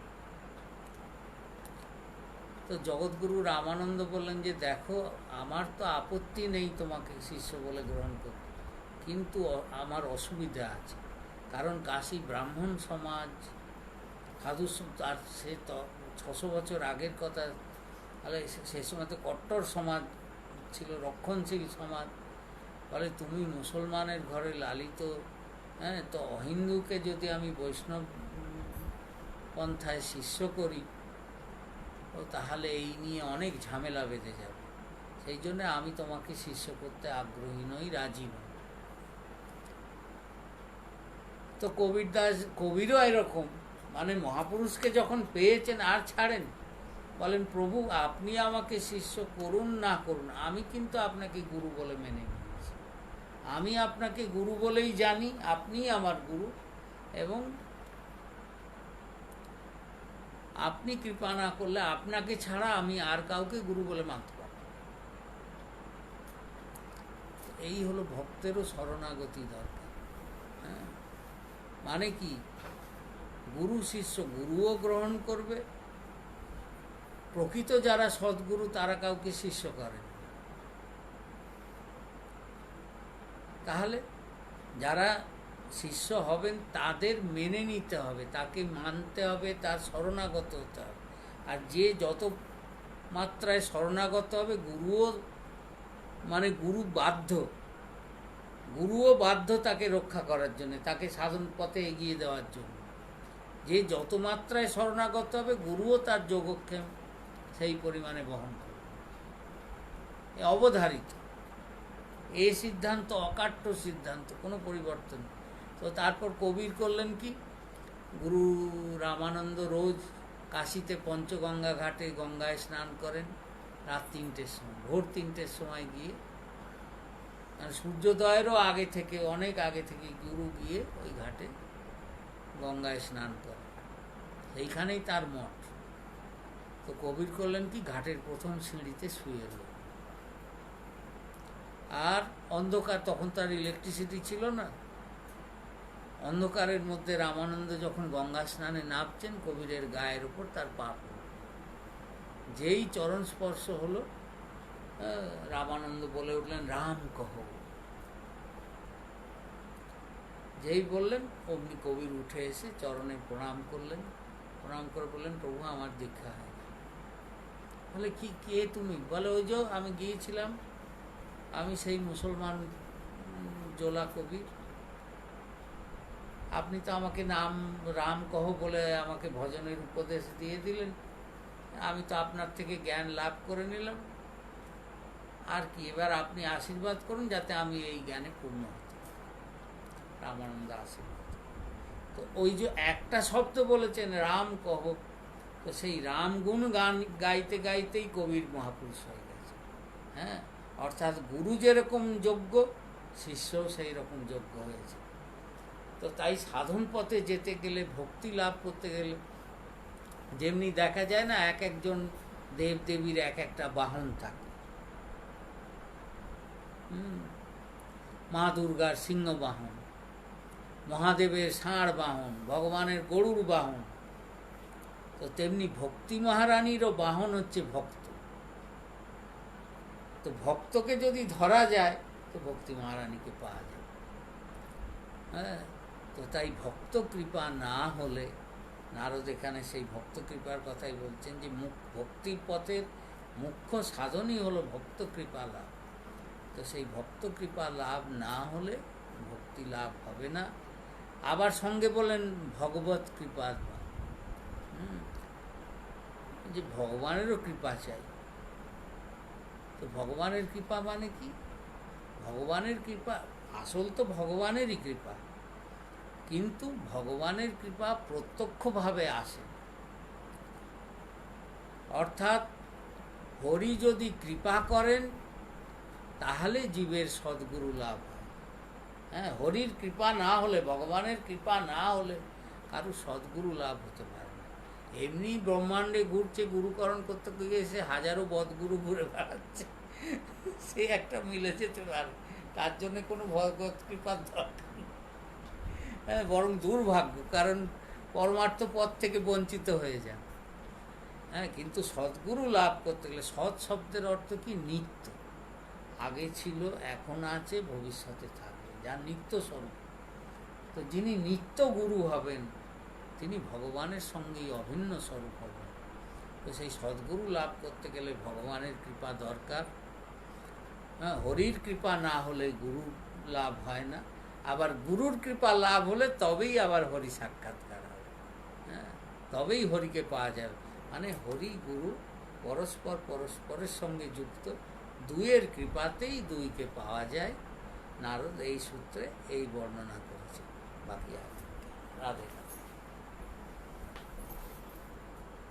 তো জগৎগুরু রামানন্দ বললেন যে দেখো, আমার তো আপত্তি নেই তোমাকে শিষ্য বলে গ্রহণ করতে, কিন্তু আমার অসুবিধা আছে। কারণ কাশী ব্রাহ্মণ সমাজ, সাধু, আর সে তো 600 বছর আগের কথা, তাহলে সে সময় তো কট্টর সমাজ ছিল, রক্ষণশীল সমাজ। বলে তুমি মুসলমানের ঘরে লালিত, হ্যাঁ, তো অহিন্দুকে যদি আমি বৈষ্ণব পন্থায় শিষ্য করি, ও তাহলে এই নিয়ে অনেক ঝামেলা বেঁধে যাবে। সেই জন্য আমি তোমাকে শিষ্য করতে আগ্রহী নই, রাজি নই। তো কবির দাস, কবিরও এরকম, মানে মহাপুরুষকে যখন পেয়েছেন আর ছাড়েন, বলেন প্রভু আপনি আমাকে শিষ্য করুন না করুন, আমি কিন্তু আপনাকে গুরু বলে মেনে নিয়েছি, আমি আপনাকে গুরু বলেই জানি, আপনি আমার গুরু, এবং আপনি কৃপা না করলে আপনাকে ছাড়া আমি আর কাউকে গুরু বলে মানতে পারব না। এই হলো ভক্তেরও শরণাগতি দরকার। হ্যাঁ, মানে কি, গুরু শিষ্য, গুরুও গ্রহণ করবে, প্রকৃত যারা সদ্গুরু তারা কাউকে শিষ্য করেন। তাহলে যারা শিষ্য হবেন তাদের মেনে নিতে হবে, তাকে মানতে হবে, তার শরণাগত হতে হবে। আর যে যত মাত্রায় শরণাগত হবে, গুরুও মানে গুরুও বাধ্য তাকে রক্ষা করার জন্য, তাকে সাধন পথে এগিয়ে দেওয়ার জন্য। যে যত মাত্রায় শরণাগত হবে, গুরুও তার যোগক্ষেম সেই পরিমাণে বহন করবে। অবধারিত। এই সিদ্ধান্ত অকাট্য সিদ্ধান্ত, কোনো পরিবর্তন। তো তারপর কবির করলেন কি, গুরু রামানন্দ রোজ কাশীতে পঞ্চগঙ্গা ঘাটে গঙ্গায় স্নান করেন রাত 3টের সময়, ভোর 3টের সময় গিয়ে, আর সূর্যোদয়েরও আগে থেকে, অনেক আগে থেকে গুরু গিয়ে ওই ঘাটে গঙ্গায় স্নান করেন, সেইখানেই তার মঠ। তো কবির করলেন কি, ঘাটের প্রথম সিঁড়িতে শুয়ে এলো। আর অন্ধকার, তখন তার ইলেকট্রিসিটি ছিল না, অন্ধকারের মধ্যে রামানন্দ যখন গঙ্গা স্নানে নামছেন, কবিরের গায়ের ওপর তার পা পড়ল। যেই চরণ স্পর্শ হলো, রামানন্দ বলে উঠলেন, রাম কহ। যেই বললেন, অমনি কবির উঠে এসে চরণে প্রণাম করলেন, প্রণাম করে বললেন, প্রভু আমার দীক্ষা হয়। বলে, কি কে তুমি? বলে, ওই যে আমি গিয়েছিলাম, আমি সেই মুসলমান জোলা কবির, আপনি তো আমাকে নাম রাম কহ বলে আমাকে ভজনের উপদেশ দিয়ে দিলেন, আমি তো আপনার থেকে জ্ঞান লাভ করে নিলাম, আর কি, এবার আপনি আশীর্বাদ করুন যাতে আমি এই জ্ঞানে পূর্ণ হতে। রামানন্দ আশীর্বাদ। তো ওই যে একটা শব্দ বলেছেন, রাম কহ, তো সেই রাম গুণ গান গাইতে গাইতেই কবির মহাপুরুষ হয়ে গেছে। হ্যাঁ, অর্থাৎ গুরু যেরকম যোগ্য, শিষ্যও সেই রকম যোগ্য হয়েছে। তো তাই সাধন পথে যেতে গেলে, ভক্তি লাভ করতে গেলে, যেমনি দেখা যায় না, এক একজন দেবদেবীর এক একটা বাহন থাকে। মা দুর্গার সিংহ বাহন, মহাদেবের ষাঁড় বাহন, ভগবানের গরুর বাহন। তো তেমনি ভক্তি মহারানীরও বাহন হচ্ছে ভক্ত। তো ভক্তকে যদি ধরা যায়, তো ভক্তি মহারানীকে পাওয়া যায়। হ্যাঁ, তো তাই ভক্ত কৃপা না হলে, নারদ এখানে সেই ভক্ত কৃপার কথাই বলছেন, যে ভক্তির পথের মুখ্য সাধনই হলো ভক্ত কৃপা লাভ। তো সেই ভক্ত কৃপা লাভ না হলে ভক্তি লাভ হবে না। আবার সঙ্গে বলেন ভগবত কৃপা, যে ভগবানেরও কৃপা চাই। তো ভগবানের কৃপা মানে কি? ভগবানের কৃপা আসল তো ভগবানেরই কৃপা, কিন্তু ভগবানের কৃপা প্রত্যক্ষভাবে আসে। অর্থাৎ হরি যদি কৃপা করেন, তাহলে জীবের সদ্গুরু লাভ হয়। হ্যাঁ, হরির কৃপা না হলে, ভগবানের কৃপা না হলে কারো সদ্গুরু লাভ হতে পারে না। এমনি ব্রহ্মাণ্ডে ঘুরছে, গুরুকরণ করতে গিয়ে সে হাজারো বদগুরু ঘুরে বেড়াচ্ছে, সে একটা মিলে যেতে পারে, তার জন্য কোনো ভগবত কৃপার দরকার নেই। হ্যাঁ, বরং দুর্ভাগ্য, কারণ পরমার্থ পথ থেকে বঞ্চিত হয়ে যান। হ্যাঁ, কিন্তু সদ্গুরু লাভ করতে গেলে, সৎ শব্দের অর্থ কি? নিত্য। আগে ছিল, এখন আছে, ভবিষ্যতে থাকবে, যার নিত্য স্বরূপ। তো যিনি নিত্য গুরু হবেন, তিনি ভগবানের সঙ্গেই অভিন্ন স্বরূপ হবেন। তো সেই সদ্গুরু লাভ করতে গেলে ভগবানের কৃপা দরকার। হ্যাঁ, হরির কৃপা না হলে গুরু লাভ হয় না। আবার গুরুর কৃপা লাভ হলে তবেই আবার হরি সাক্ষাৎকার হবে। হ্যাঁ, তবেই হরিকে পাওয়া যাবে। মানে হরি গুরু পরস্পরের সঙ্গে যুক্ত, দুইয়ের কৃপাতেই দুইকে পাওয়া যায়। নারদ এই সূত্রে এই বর্ণনা করেছে। বাকি আছে রাধে।